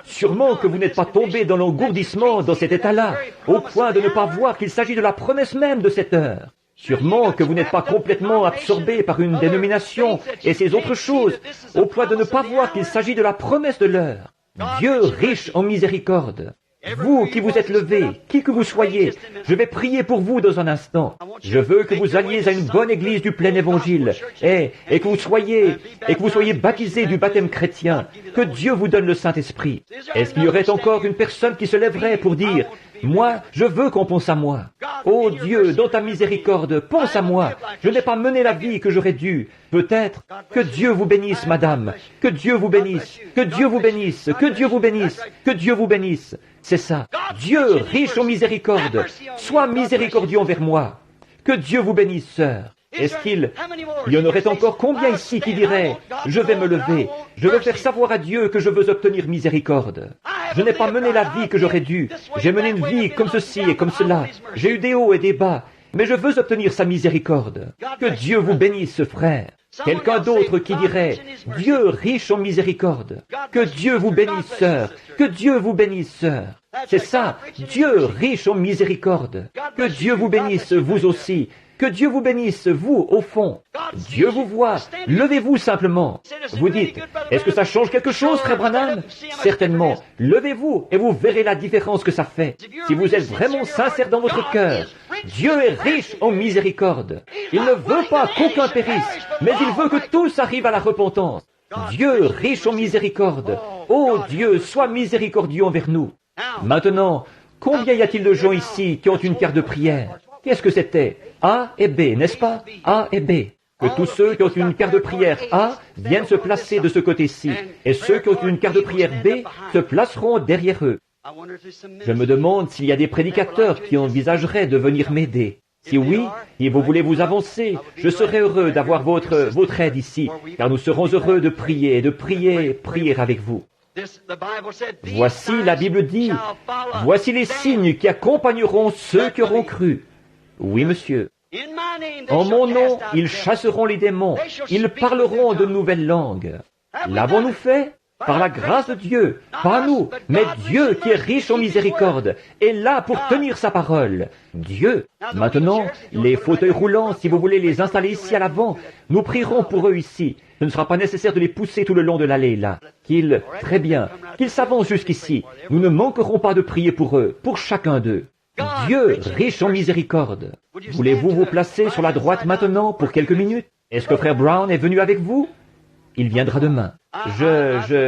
sûrement que vous n'êtes pas tombé dans l'engourdissement dans cet état-là, au point de ne pas voir qu'il s'agit de la promesse même de cette heure. Sûrement que vous n'êtes pas complètement absorbé par une dénomination et ces autres choses, au point de ne pas voir qu'il s'agit de la promesse de l'heure. Dieu riche en miséricorde. Vous qui vous êtes levé, qui que vous soyez, je vais prier pour vous dans un instant. Je veux que vous alliez à une bonne église du plein évangile et que vous soyez baptisés du baptême chrétien. Que Dieu vous donne le Saint-Esprit. Est-ce qu'il y aurait encore une personne qui se lèverait pour dire, Moi, je veux qu'on pense à moi. Ô Dieu, dans ta miséricorde, pense à moi. Je n'ai pas mené la vie que j'aurais dû. Peut-être que Dieu vous bénisse, madame. Que Dieu vous bénisse. Que Dieu vous bénisse. Que Dieu vous bénisse. Que Dieu vous bénisse. C'est ça. Dieu, riche en miséricorde, sois miséricordieux envers moi. Que Dieu vous bénisse, sœur. Est-ce qu'il y en aurait encore combien ici qui diraient « Je vais me lever, je veux faire savoir à Dieu que je veux obtenir miséricorde. Je n'ai pas mené la vie que j'aurais dû. J'ai mené une vie comme ceci et comme cela. J'ai eu des hauts et des bas, mais je veux obtenir sa miséricorde. Que Dieu vous bénisse, frère. » Quelqu'un d'autre qui dirait « Dieu riche en miséricorde. » Que Dieu vous bénisse, sœur. Que Dieu vous bénisse, sœur. C'est ça, Dieu riche en miséricorde. Que Dieu vous bénisse, vous aussi. Que Dieu vous bénisse, vous, au fond. Dieu vous voit. Levez-vous simplement. Vous dites, est-ce que ça change quelque chose, frère Branham? Certainement. Levez-vous et vous verrez la différence que ça fait. Si vous êtes vraiment sincère dans votre cœur, Dieu est riche en miséricorde. Il ne veut pas qu'aucun périsse, mais il veut que tous arrivent à la repentance. Dieu riche en miséricorde. Ô Dieu, sois miséricordieux envers nous. Maintenant, combien y a-t-il de gens ici qui ont une carte de prière? Qu'est-ce que c'était? A et B, n'est-ce pas? A et B. Que tous ceux qui ont une carte de prière A viennent se placer de ce côté-ci, et ceux qui ont une carte de prière B se placeront derrière eux. Je me demande s'il y a des prédicateurs qui envisageraient de venir m'aider. Si oui, et vous voulez vous avancer, je serai heureux d'avoir votre aide ici, car nous serons heureux de prier avec vous. Voici, la Bible dit, voici les signes qui accompagneront ceux qui auront cru. Oui, monsieur. En mon nom, ils chasseront les démons. Ils parleront de nouvelles langues. L'avons-nous fait? Par la grâce de Dieu. Pas nous, mais Dieu qui est riche en miséricorde est là pour tenir sa parole. Dieu. Maintenant, les fauteuils roulants, si vous voulez les installer ici à l'avant, nous prierons pour eux ici. Ce ne sera pas nécessaire de les pousser tout le long de l'allée, là. Très bien, qu'ils s'avancent jusqu'ici. Nous ne manquerons pas de prier pour eux, pour chacun d'eux. Dieu, riche en miséricorde. Voulez-vous vous placer sur la droite maintenant pour quelques minutes? Est-ce que frère Brown est venu avec vous? Il viendra demain.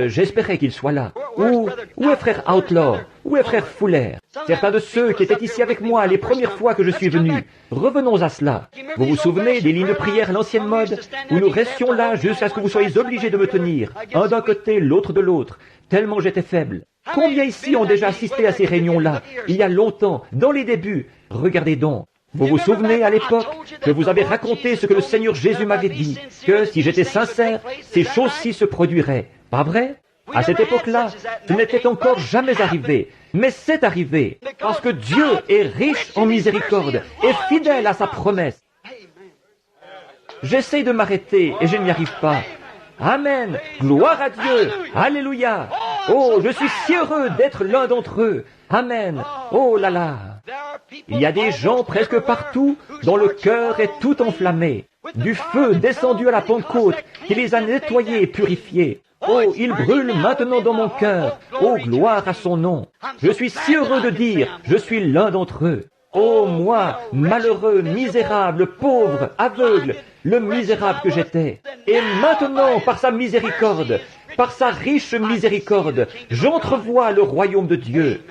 J'espérais qu'il soit là. Où est frère Outlaw? Où est frère Fuller? Certains de ceux qui étaient ici avec moi les premières fois que je suis venu. Revenons à cela. Vous vous souvenez des lignes de prière à l'ancienne mode, où nous restions là jusqu'à ce que vous soyez obligés de me tenir, un d'un côté, l'autre de l'autre, tellement j'étais faible. Combien ici ont déjà assisté à ces réunions-là, il y a longtemps, dans les débuts? Regardez donc. Vous vous souvenez à l'époque que vous avez raconté ce que le Seigneur Jésus m'avait dit, que si j'étais sincère, ces choses-ci se produiraient. Pas vrai? À cette époque-là, ce n'était encore jamais arrivé, mais c'est arrivé, parce que Dieu est riche en miséricorde et fidèle à sa promesse. J'essaie de m'arrêter et je n'y arrive pas. Amen. Gloire à Dieu. Alléluia. Oh, je suis si heureux d'être l'un d'entre eux. Amen. Oh là là. Il y a des gens presque partout dont le cœur est tout enflammé. Du feu descendu à la Pentecôte qui les a nettoyés et purifiés. Oh, il brûle maintenant dans mon cœur. Oh, gloire à son nom. Je suis si heureux de dire, je suis l'un d'entre eux. Oh, moi, malheureux, misérable, pauvre, aveugle, le misérable que j'étais. Et maintenant, par sa miséricorde, par sa riche miséricorde, j'entrevois le royaume de Dieu.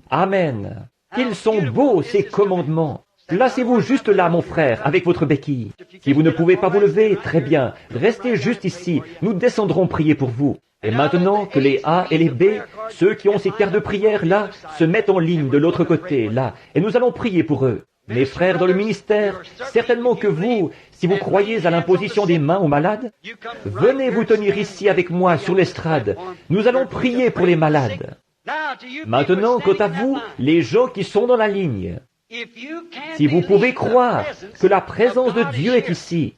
Amen. Qu'ils sont beaux, ces commandements. Placez-vous juste là, mon frère, avec votre béquille. Si vous ne pouvez pas vous lever, très bien. Restez juste ici. Nous descendrons prier pour vous. Et maintenant que les A et les B, ceux qui ont ces cartes de prière là, se mettent en ligne de l'autre côté, là, et nous allons prier pour eux. Mes frères dans le ministère, certainement que vous, si vous croyez à l'imposition des mains aux malades, venez vous tenir ici avec moi sur l'estrade. Nous allons prier pour les malades. Maintenant, quant à vous, les gens qui sont dans la ligne, si vous pouvez croire que la présence de Dieu est ici,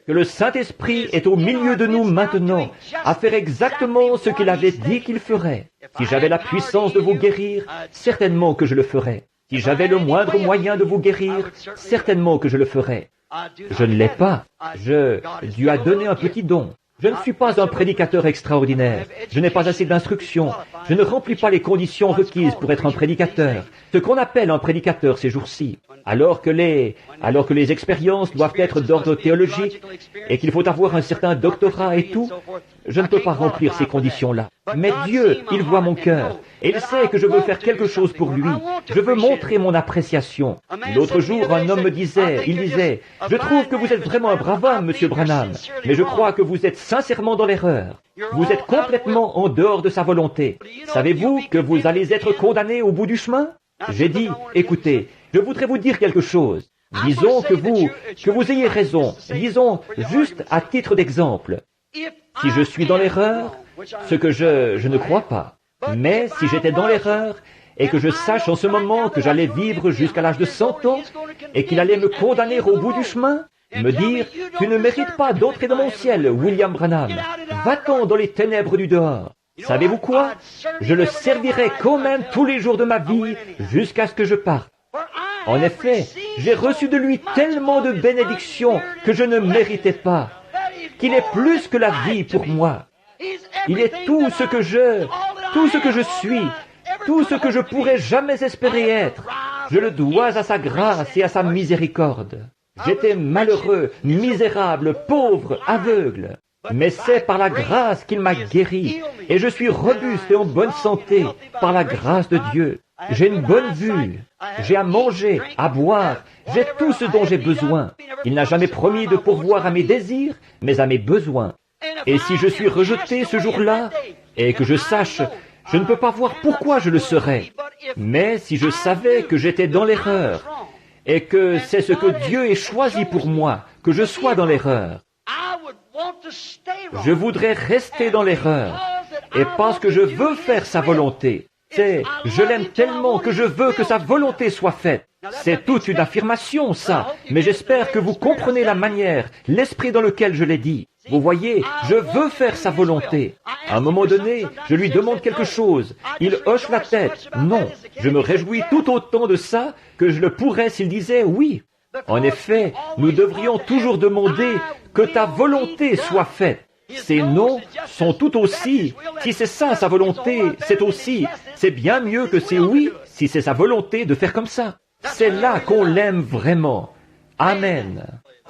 que le Saint-Esprit est au milieu de nous maintenant, à faire exactement ce qu'il avait dit qu'il ferait. Si j'avais la puissance de vous guérir, certainement que je le ferais. Si j'avais le moindre moyen de vous guérir, certainement que je le ferais. Je ne l'ai pas. Dieu a donné un petit don. Je ne suis pas un prédicateur extraordinaire. Je n'ai pas assez d'instruction. Je ne remplis pas les conditions requises pour être un prédicateur. Ce qu'on appelle un prédicateur ces jours-ci. Alors que les expériences doivent être d'ordre théologique et qu'il faut avoir un certain doctorat et tout, je ne peux pas remplir ces conditions-là. Mais Dieu, il voit mon cœur, et il sait que je veux faire quelque chose pour lui. Je veux montrer mon appréciation. L'autre jour, un homme me disait, je trouve que vous êtes vraiment un brave homme, Monsieur Branham, mais je crois que vous êtes sincèrement dans l'erreur. Vous êtes complètement en dehors de sa volonté. Savez-vous que vous allez être condamné au bout du chemin? J'ai dit, écoutez, je voudrais vous dire quelque chose. Disons que vous ayez raison. Disons, juste à titre d'exemple. Si je suis dans l'erreur, ce que je ne crois pas. Mais si j'étais dans l'erreur, et que je sache en ce moment que j'allais vivre jusqu'à l'âge de 100 ans, et qu'il allait me condamner au bout du chemin, me dire, tu ne mérites pas d'entrer dans mon ciel, William Branham. Va-t'en dans les ténèbres du dehors. Savez-vous quoi? Je le servirai quand même tous les jours de ma vie, jusqu'à ce que je parte. En effet, j'ai reçu de lui tellement de bénédictions que je ne méritais pas, qu'il est plus que la vie pour moi. Il est tout ce que je suis, tout ce que je pourrais jamais espérer être. Je le dois à sa grâce et à sa miséricorde. J'étais malheureux, misérable, pauvre, aveugle. Mais c'est par la grâce qu'il m'a guéri, et je suis robuste et en bonne santé, par la grâce de Dieu. J'ai une bonne vue, j'ai à manger, à boire, j'ai tout ce dont j'ai besoin. Il n'a jamais promis de pourvoir à mes désirs, mais à mes besoins. Et si je suis rejeté ce jour-là, et que je sache, je ne peux pas voir pourquoi je le serais. Mais si je savais que j'étais dans l'erreur, et que c'est ce que Dieu ait choisi pour moi, que je sois dans l'erreur, je voudrais rester dans l'erreur, et parce que je veux faire sa volonté. Je l'aime tellement que je veux que sa volonté soit faite. C'est toute une affirmation, ça, mais j'espère que vous comprenez la manière, l'esprit dans lequel je l'ai dit. Vous voyez, je veux faire sa volonté. À un moment donné, je lui demande quelque chose. Il hoche la tête. Non, je me réjouis tout autant de ça que je le pourrais s'il disait oui. En effet, nous devrions toujours demander que ta volonté soit faite. Ces non sont tout aussi, si c'est ça sa volonté, c'est bien mieux que c'est oui, si c'est sa volonté de faire comme ça. C'est là qu'on l'aime vraiment. Amen.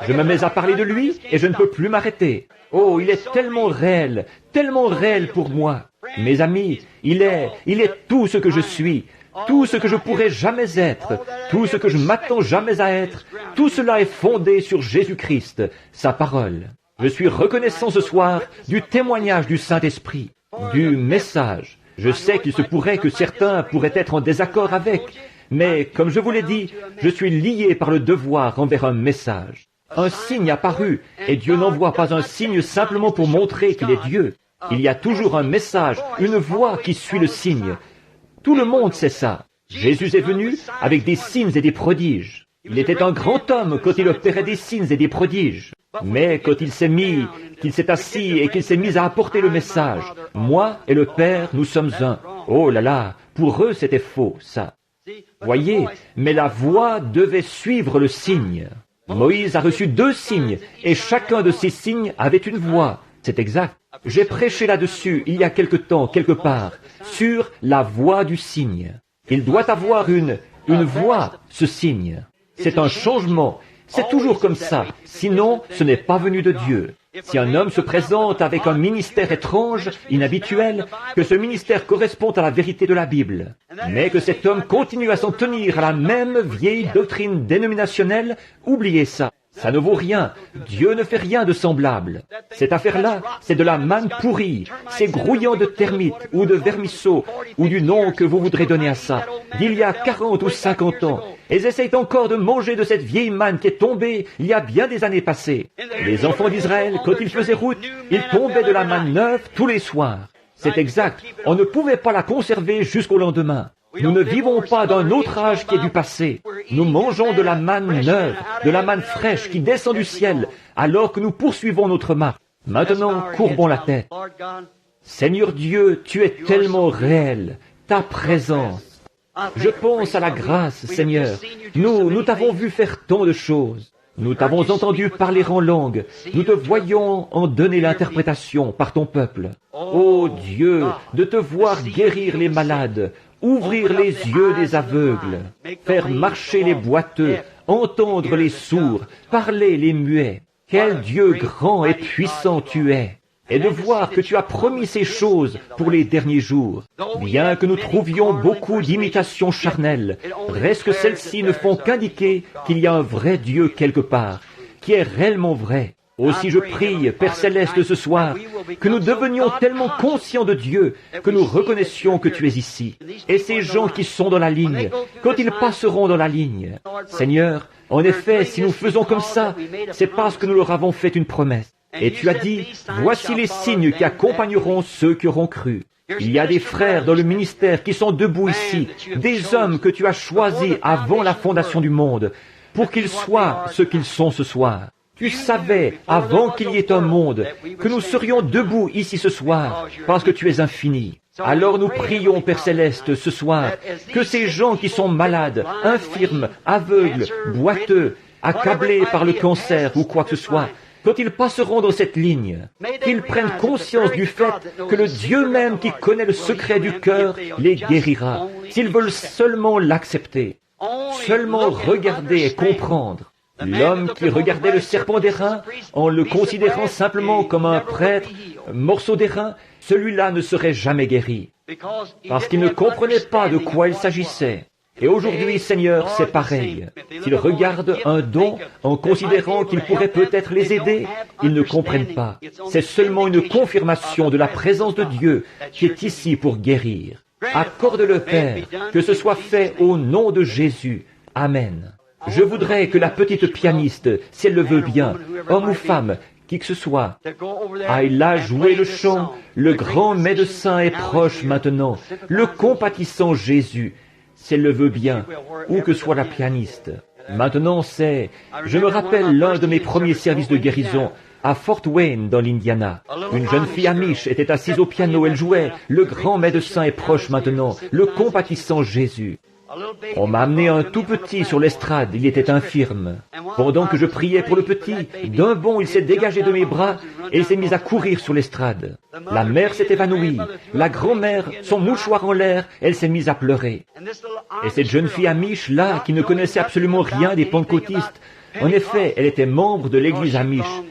Je me mets à parler de lui et je ne peux plus m'arrêter. Oh, il est tellement réel pour moi. Mes amis, il est tout ce que je suis, tout ce que je pourrais jamais être, tout ce que je m'attends jamais à être, tout cela est fondé sur Jésus-Christ, sa parole. Je suis reconnaissant ce soir du témoignage du Saint-Esprit, du message. Je sais qu'il se pourrait que certains pourraient être en désaccord avec, mais comme je vous l'ai dit, je suis lié par le devoir envers un message. Un signe apparu, et Dieu n'envoie pas un signe simplement pour montrer qu'il est Dieu. Il y a toujours un message, une voix qui suit le signe. Tout le monde sait ça. Jésus est venu avec des signes et des prodiges. Il était un grand homme quand il opérait des signes et des prodiges. Mais quand qu'il s'est assis et qu'il s'est mis à apporter le message, moi et le Père, nous sommes un. Oh là là, pour eux c'était faux, ça. Voyez, mais la voix devait suivre le signe. Moïse a reçu 2 signes, et chacun de ces signes avait une voix. C'est exact. J'ai prêché là-dessus, il y a quelque temps, quelque part, sur la voix du signe. Il doit avoir une voix, ce signe. C'est un changement. C'est toujours comme ça. Sinon, ce n'est pas venu de Dieu. Si un homme se présente avec un ministère étrange, inhabituel, que ce ministère correspond à la vérité de la Bible, mais que cet homme continue à s'en tenir à la même vieille doctrine dénominationnelle, oubliez ça. Ça ne vaut rien. Dieu ne fait rien de semblable. Cette affaire-là, c'est de la manne pourrie. C'est grouillant de termites ou de vermisseaux ou du nom que vous voudrez donner à ça, d'il y a 40 ou 50 ans. Et ils essayent encore de manger de cette vieille manne qui est tombée il y a bien des années passées. Les enfants d'Israël, quand ils faisaient route, ils tombaient de la manne neuve tous les soirs. C'est exact. On ne pouvait pas la conserver jusqu'au lendemain. Nous ne vivons pas d'un autre âge qui est du passé. Nous mangeons de la manne neuve, de la manne fraîche qui descend du ciel, alors que nous poursuivons notre marche. Maintenant, courbons la tête. Seigneur Dieu, tu es tellement réel, ta présence. Je pense à la grâce, Seigneur. Nous t'avons vu faire tant de choses. Nous t'avons entendu parler en langue. Nous te voyons en donner l'interprétation par ton peuple. Ô Dieu, de te voir guérir les malades, ouvrir les yeux des aveugles, faire marcher les boiteux, entendre les sourds, parler les muets. Quel Dieu grand et puissant tu es! et de voir que tu as promis ces choses pour les derniers jours. Bien que nous trouvions beaucoup d'imitations charnelles, reste que celles-ci ne font qu'indiquer qu'il y a un vrai Dieu quelque part, qui est réellement vrai. Aussi je prie, Père Céleste, ce soir, que nous devenions tellement conscients de Dieu que nous reconnaissions que tu es ici. Et ces gens qui sont dans la ligne, quand ils passeront dans la ligne, Seigneur, en effet, si nous faisons comme ça, c'est parce que nous leur avons fait une promesse. Et tu as dit, voici les signes qui accompagneront ceux qui auront cru. Il y a des frères dans le ministère qui sont debout ici, des hommes que tu as choisis avant la fondation du monde, pour qu'ils soient ce qu'ils sont ce soir. Tu savais, avant qu'il y ait un monde, que nous serions debout ici ce soir, parce que tu es infini. Alors nous prions, Père Céleste, ce soir, que ces gens qui sont malades, infirmes, aveugles, boiteux, accablés par le cancer ou quoi que ce soit, quand ils passeront dans cette ligne, qu'ils prennent conscience du fait que le Dieu même qui connaît le secret du cœur les guérira, s'ils veulent seulement l'accepter, seulement regarder et comprendre. L'homme qui regardait le serpent d'airain en le considérant simplement comme un prêtre, morceau d'airain, celui-là ne serait jamais guéri, parce qu'il ne comprenait pas de quoi il s'agissait. Et aujourd'hui, Seigneur, c'est pareil. S'ils regardent un don en considérant qu'il pourrait peut-être les aider, ils ne comprennent pas. C'est seulement une confirmation de la présence de Dieu qui est ici pour guérir. Accorde-le, Père, que ce soit fait au nom de Jésus. Amen. Je voudrais que la petite pianiste, si elle le veut bien, homme ou femme, qui que ce soit, aille là jouer le chant. Le grand médecin est proche maintenant, le compatissant Jésus, si elle le veut bien, où que soit la pianiste. Maintenant je me rappelle l'un de mes premiers services de guérison, à Fort Wayne, dans l'Indiana. Une jeune fille amiche était assise au piano, elle jouait « Le grand médecin est proche maintenant, le compatissant Jésus ». On m'a amené un tout petit sur l'estrade, il était infirme. Pendant que je priais pour le petit, d'un bond il s'est dégagé de mes bras et il s'est mis à courir sur l'estrade. La mère s'est évanouie, la grand-mère, son mouchoir en l'air, elle s'est mise à pleurer. Et cette jeune fille amiche là, qui ne connaissait absolument rien des pentecôtistes, en effet, elle était membre de l'église amiche,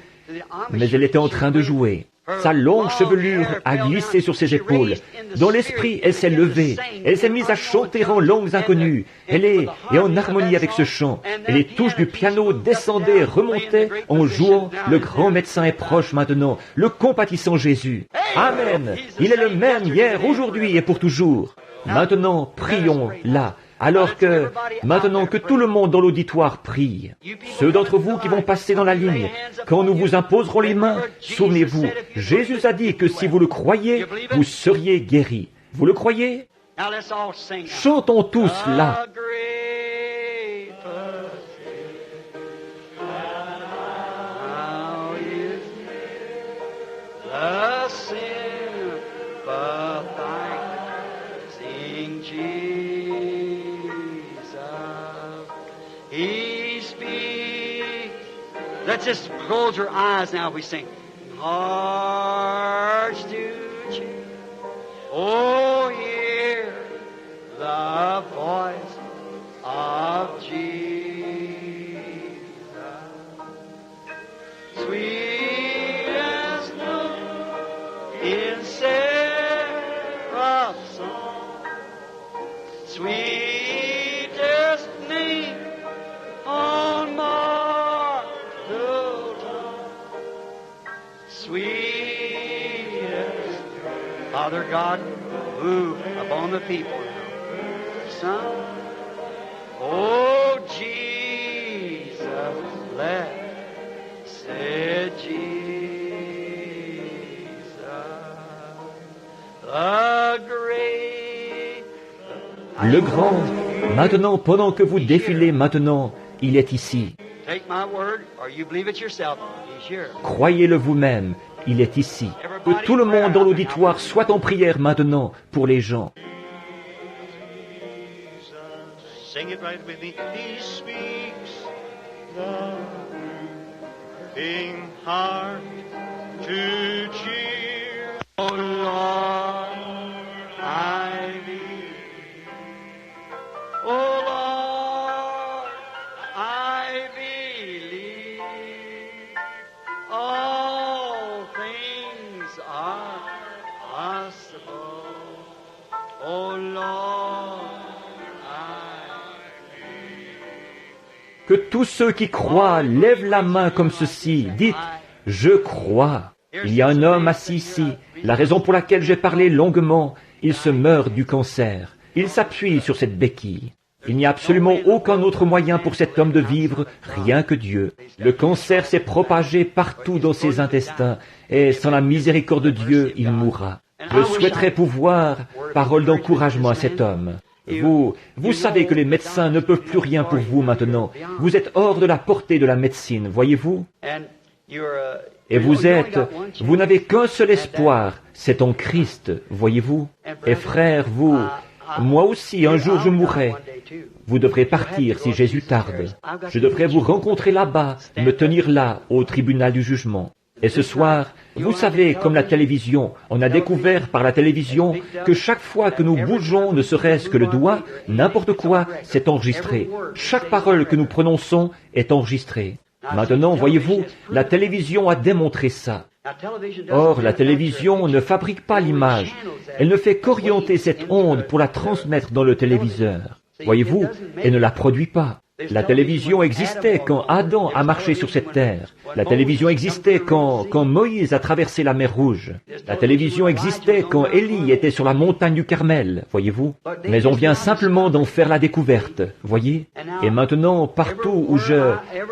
mais elle était en train de jouer. Sa longue chevelure a glissé sur ses épaules. Dans l'esprit, elle s'est levée. Elle s'est mise à chanter en langues inconnues. Et en harmonie avec ce chant. Et les touches du piano descendaient et remontaient en jouant « Le grand médecin est proche maintenant, le compatissant Jésus ». Amen. Il est le même hier, aujourd'hui et pour toujours. Maintenant, prions là. Maintenant que tout le monde dans l'auditoire prie, ceux d'entre vous qui vont passer dans la ligne, quand nous vous imposerons les mains, souvenez-vous, Jésus a dit que si vous le croyez, vous seriez guéris. Vous le croyez? Chantons tous là. Let's just close our eyes now. We sing. Hearts to cheer. Oh, hear the voice of Jesus. Sweet as snow in seraph's song. Sweetest name on sweetest. Father God, move upon the people. Son, oh Jesus, blessed Jesus, the great. Le grand, maintenant, pendant que vous défilez maintenant, il est ici. Take my word, or you believe it yourself. He's here. Croyez-le vous-même, il est ici. Que tout le monde dans l'auditoire soit en prière maintenant pour les gens. Sing it right with me. He speaks the moving heart to cheer. Oh Lord, I believe. Oh Lord, I believe. All things Que tous ceux qui croient lèvent la main comme ceci. Dites, je crois. Il y a un homme assis ici. La raison pour laquelle j'ai parlé longuement, il se meurt du cancer. Il s'appuie sur cette béquille. Il n'y a absolument aucun autre moyen pour cet homme de vivre, rien que Dieu. Le cancer s'est propagé partout dans ses intestins, et sans la miséricorde de Dieu, il mourra. Je souhaiterais pouvoir, parole d'encouragement à cet homme. Vous savez que les médecins ne peuvent plus rien pour vous maintenant. Vous êtes hors de la portée de la médecine, voyez-vous? Et vous n'avez qu'un seul espoir, c'est en Christ, voyez-vous? Et frère, moi aussi, un jour je mourrai. Vous devrez partir si Jésus tarde. Je devrais vous rencontrer là-bas, me tenir là, au tribunal du jugement. Et ce soir, vous savez, comme la télévision, on a découvert par la télévision que chaque fois que nous bougeons, ne serait-ce que le doigt, n'importe quoi, c'est enregistré. Chaque parole que nous prononçons est enregistrée. Maintenant, voyez-vous, la télévision a démontré ça. Or, la télévision ne fabrique pas l'image. Elle ne fait qu'orienter cette onde pour la transmettre dans le téléviseur. Voyez-vous, elle ne la produit pas. La télévision existait quand Adam a marché sur cette terre. La télévision existait quand Moïse a traversé la mer Rouge. La télévision existait quand Élie était sur la montagne du Carmel, voyez-vous. Mais on vient simplement d'en faire la découverte, voyez. Et maintenant, partout où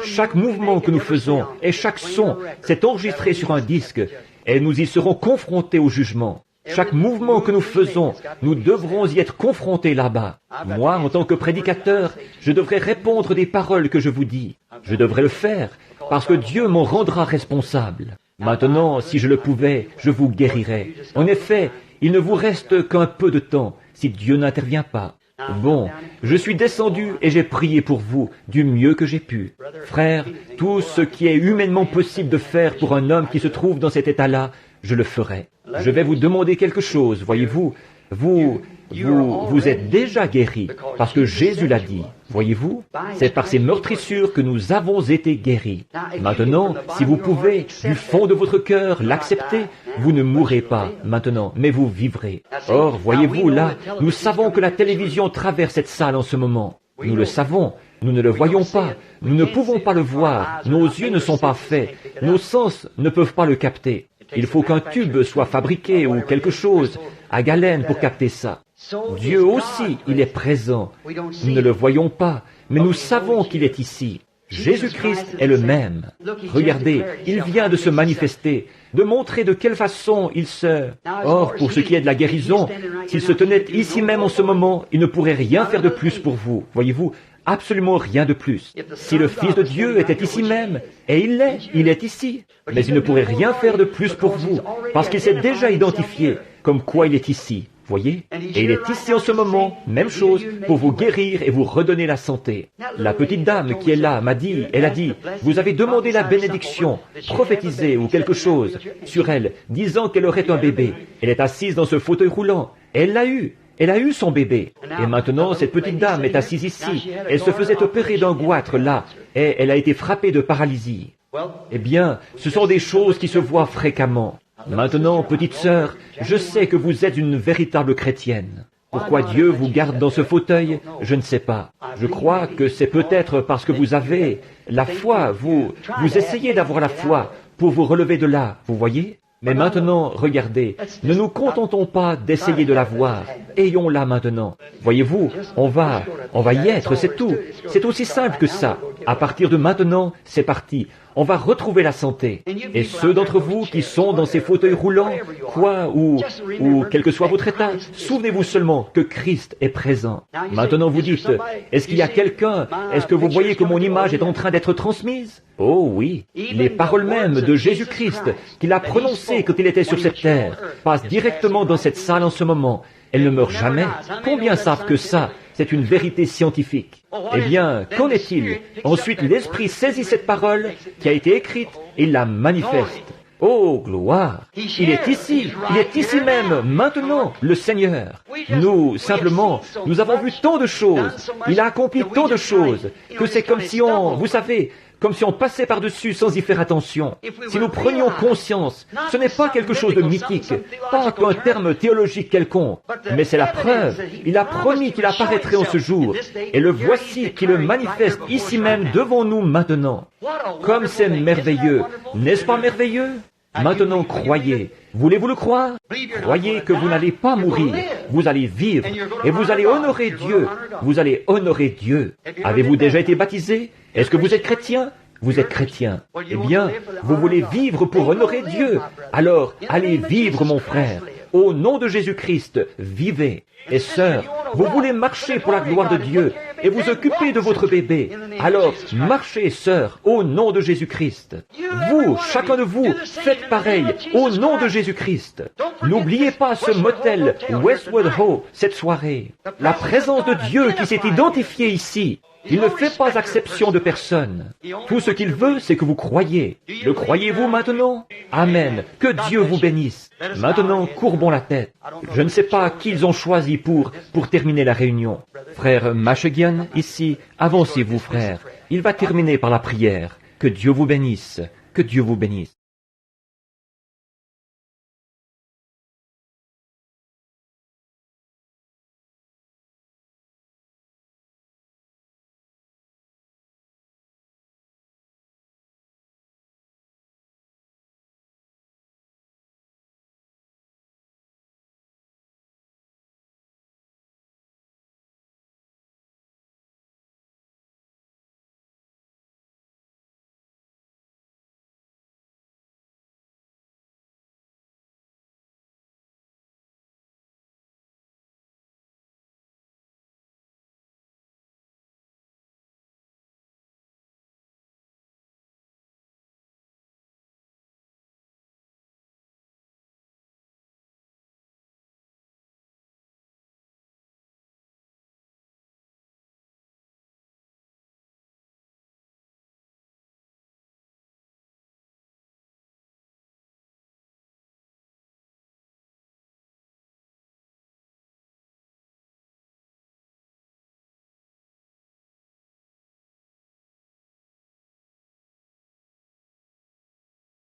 chaque mouvement que nous faisons et chaque son, c'est enregistré sur un disque, et nous y serons confrontés au jugement. Chaque mouvement que nous faisons, nous devrons y être confrontés là-bas. Moi, en tant que prédicateur, je devrais répondre des paroles que je vous dis. Je devrais le faire, parce que Dieu m'en rendra responsable. Maintenant, si je le pouvais, je vous guérirais. En effet, il ne vous reste qu'un peu de temps, si Dieu n'intervient pas. Bon, je suis descendu et j'ai prié pour vous, du mieux que j'ai pu. Frère, tout ce qui est humainement possible de faire pour un homme qui se trouve dans cet état-là, je le ferai. Je vais vous demander quelque chose, voyez-vous. Vous êtes déjà guéris, parce que Jésus l'a dit. Voyez-vous, c'est par ces meurtrissures que nous avons été guéris. Maintenant, si vous pouvez, du fond de votre cœur, l'accepter, vous ne mourrez pas maintenant, mais vous vivrez. Or, voyez-vous, là, nous savons que la télévision traverse cette salle en ce moment. Nous le savons. Nous ne le voyons pas. Nous ne pouvons pas le voir. Nos yeux ne sont pas faits. Nos sens ne peuvent pas le capter. Il faut qu'un tube soit fabriqué ou quelque chose à galène pour capter ça. Dieu aussi, il est présent. Nous ne le voyons pas, mais nous savons qu'il est ici. Jésus-Christ est le même. Regardez, il vient de se manifester, de montrer de quelle façon il se... Or, pour ce qui est de la guérison, s'il se tenait ici même en ce moment, il ne pourrait rien faire de plus pour vous. Voyez-vous, absolument rien de plus. Si le Fils de Dieu était ici même, et il est ici, mais il ne pourrait rien faire de plus pour vous, parce qu'il s'est déjà identifié comme quoi il est ici, voyez? Et il est ici en ce moment, même chose, pour vous guérir et vous redonner la santé. La petite dame qui est là m'a dit, elle a dit, vous avez demandé la bénédiction, prophétisé ou quelque chose sur elle, disant qu'elle aurait un bébé. Elle est assise dans ce fauteuil roulant, et elle l'a eu. Elle a eu son bébé. Et maintenant, cette petite dame est assise ici. Elle se faisait opérer d'un goitre là, et elle a été frappée de paralysie. Eh bien, ce sont des choses qui se voient fréquemment. Maintenant, petite sœur, je sais que vous êtes une véritable chrétienne. Pourquoi Dieu vous garde dans ce fauteuil, je ne sais pas. Je crois que c'est peut-être parce que vous avez la foi, vous essayez d'avoir la foi pour vous relever de là, vous voyez? Mais maintenant, regardez, ne nous contentons pas d'essayer de la voir. Ayons-la maintenant. Voyez-vous, on va y être, c'est tout. C'est aussi simple que ça. À partir de maintenant, c'est parti. On va retrouver la santé. Et ceux d'entre vous qui sont dans ces fauteuils roulants, ou quel que soit votre état, souvenez-vous seulement que Christ est présent. Maintenant vous dites, est-ce qu'il y a quelqu'un, est-ce que vous voyez que mon image est en train d'être transmise? Oh oui, les paroles mêmes de Jésus-Christ qu'il a prononcées quand il était sur cette terre passent directement dans cette salle en ce moment. Elle ne meurt jamais. Combien savent que ça, c'est une vérité scientifique? Eh bien, qu'en est-il? Ensuite, l'Esprit saisit cette parole qui a été écrite et il la manifeste. Oh, gloire! Il est ici même, maintenant, le Seigneur. Nous, simplement, nous avons vu tant de choses. Il a accompli tant de choses, que c'est comme si vous savez, comme si on passait par-dessus sans y faire attention. Si nous prenions conscience, ce n'est pas quelque chose de mythique, pas qu'un terme théologique quelconque, mais c'est la preuve. Il a promis qu'il apparaîtrait en ce jour, et le voici qui le manifeste ici même devant nous maintenant. Comme c'est merveilleux, n'est-ce pas merveilleux? Maintenant, croyez. Voulez-vous le croire? Croyez que vous n'allez pas mourir, vous allez vivre, et vous allez honorer Dieu. Vous allez honorer Dieu. Avez-vous déjà été baptisé? Est-ce que vous êtes chrétien? Vous êtes chrétien. Eh bien, vous voulez vivre pour honorer Dieu. Alors, allez vivre, mon frère. Au nom de Jésus-Christ, vivez. Et sœur, vous voulez marcher pour la gloire de Dieu et vous occuper de votre bébé. Alors, marchez, sœur, au nom de Jésus-Christ. Vous, chacun de vous, faites pareil, au nom de Jésus-Christ. N'oubliez pas ce motel Westwood Ho cette soirée. La présence de Dieu qui s'est identifiée ici. Il ne fait pas exception de personne. Tout ce qu'il veut, c'est que vous croyiez. Le croyez-vous maintenant? Amen. Que Dieu vous bénisse. Maintenant, courbons la tête. Je ne sais pas qui ils ont choisi pour terminer la réunion. Frère Machegian, ici, avancez-vous, frère. Il va terminer par la prière. Que Dieu vous bénisse. Que Dieu vous bénisse.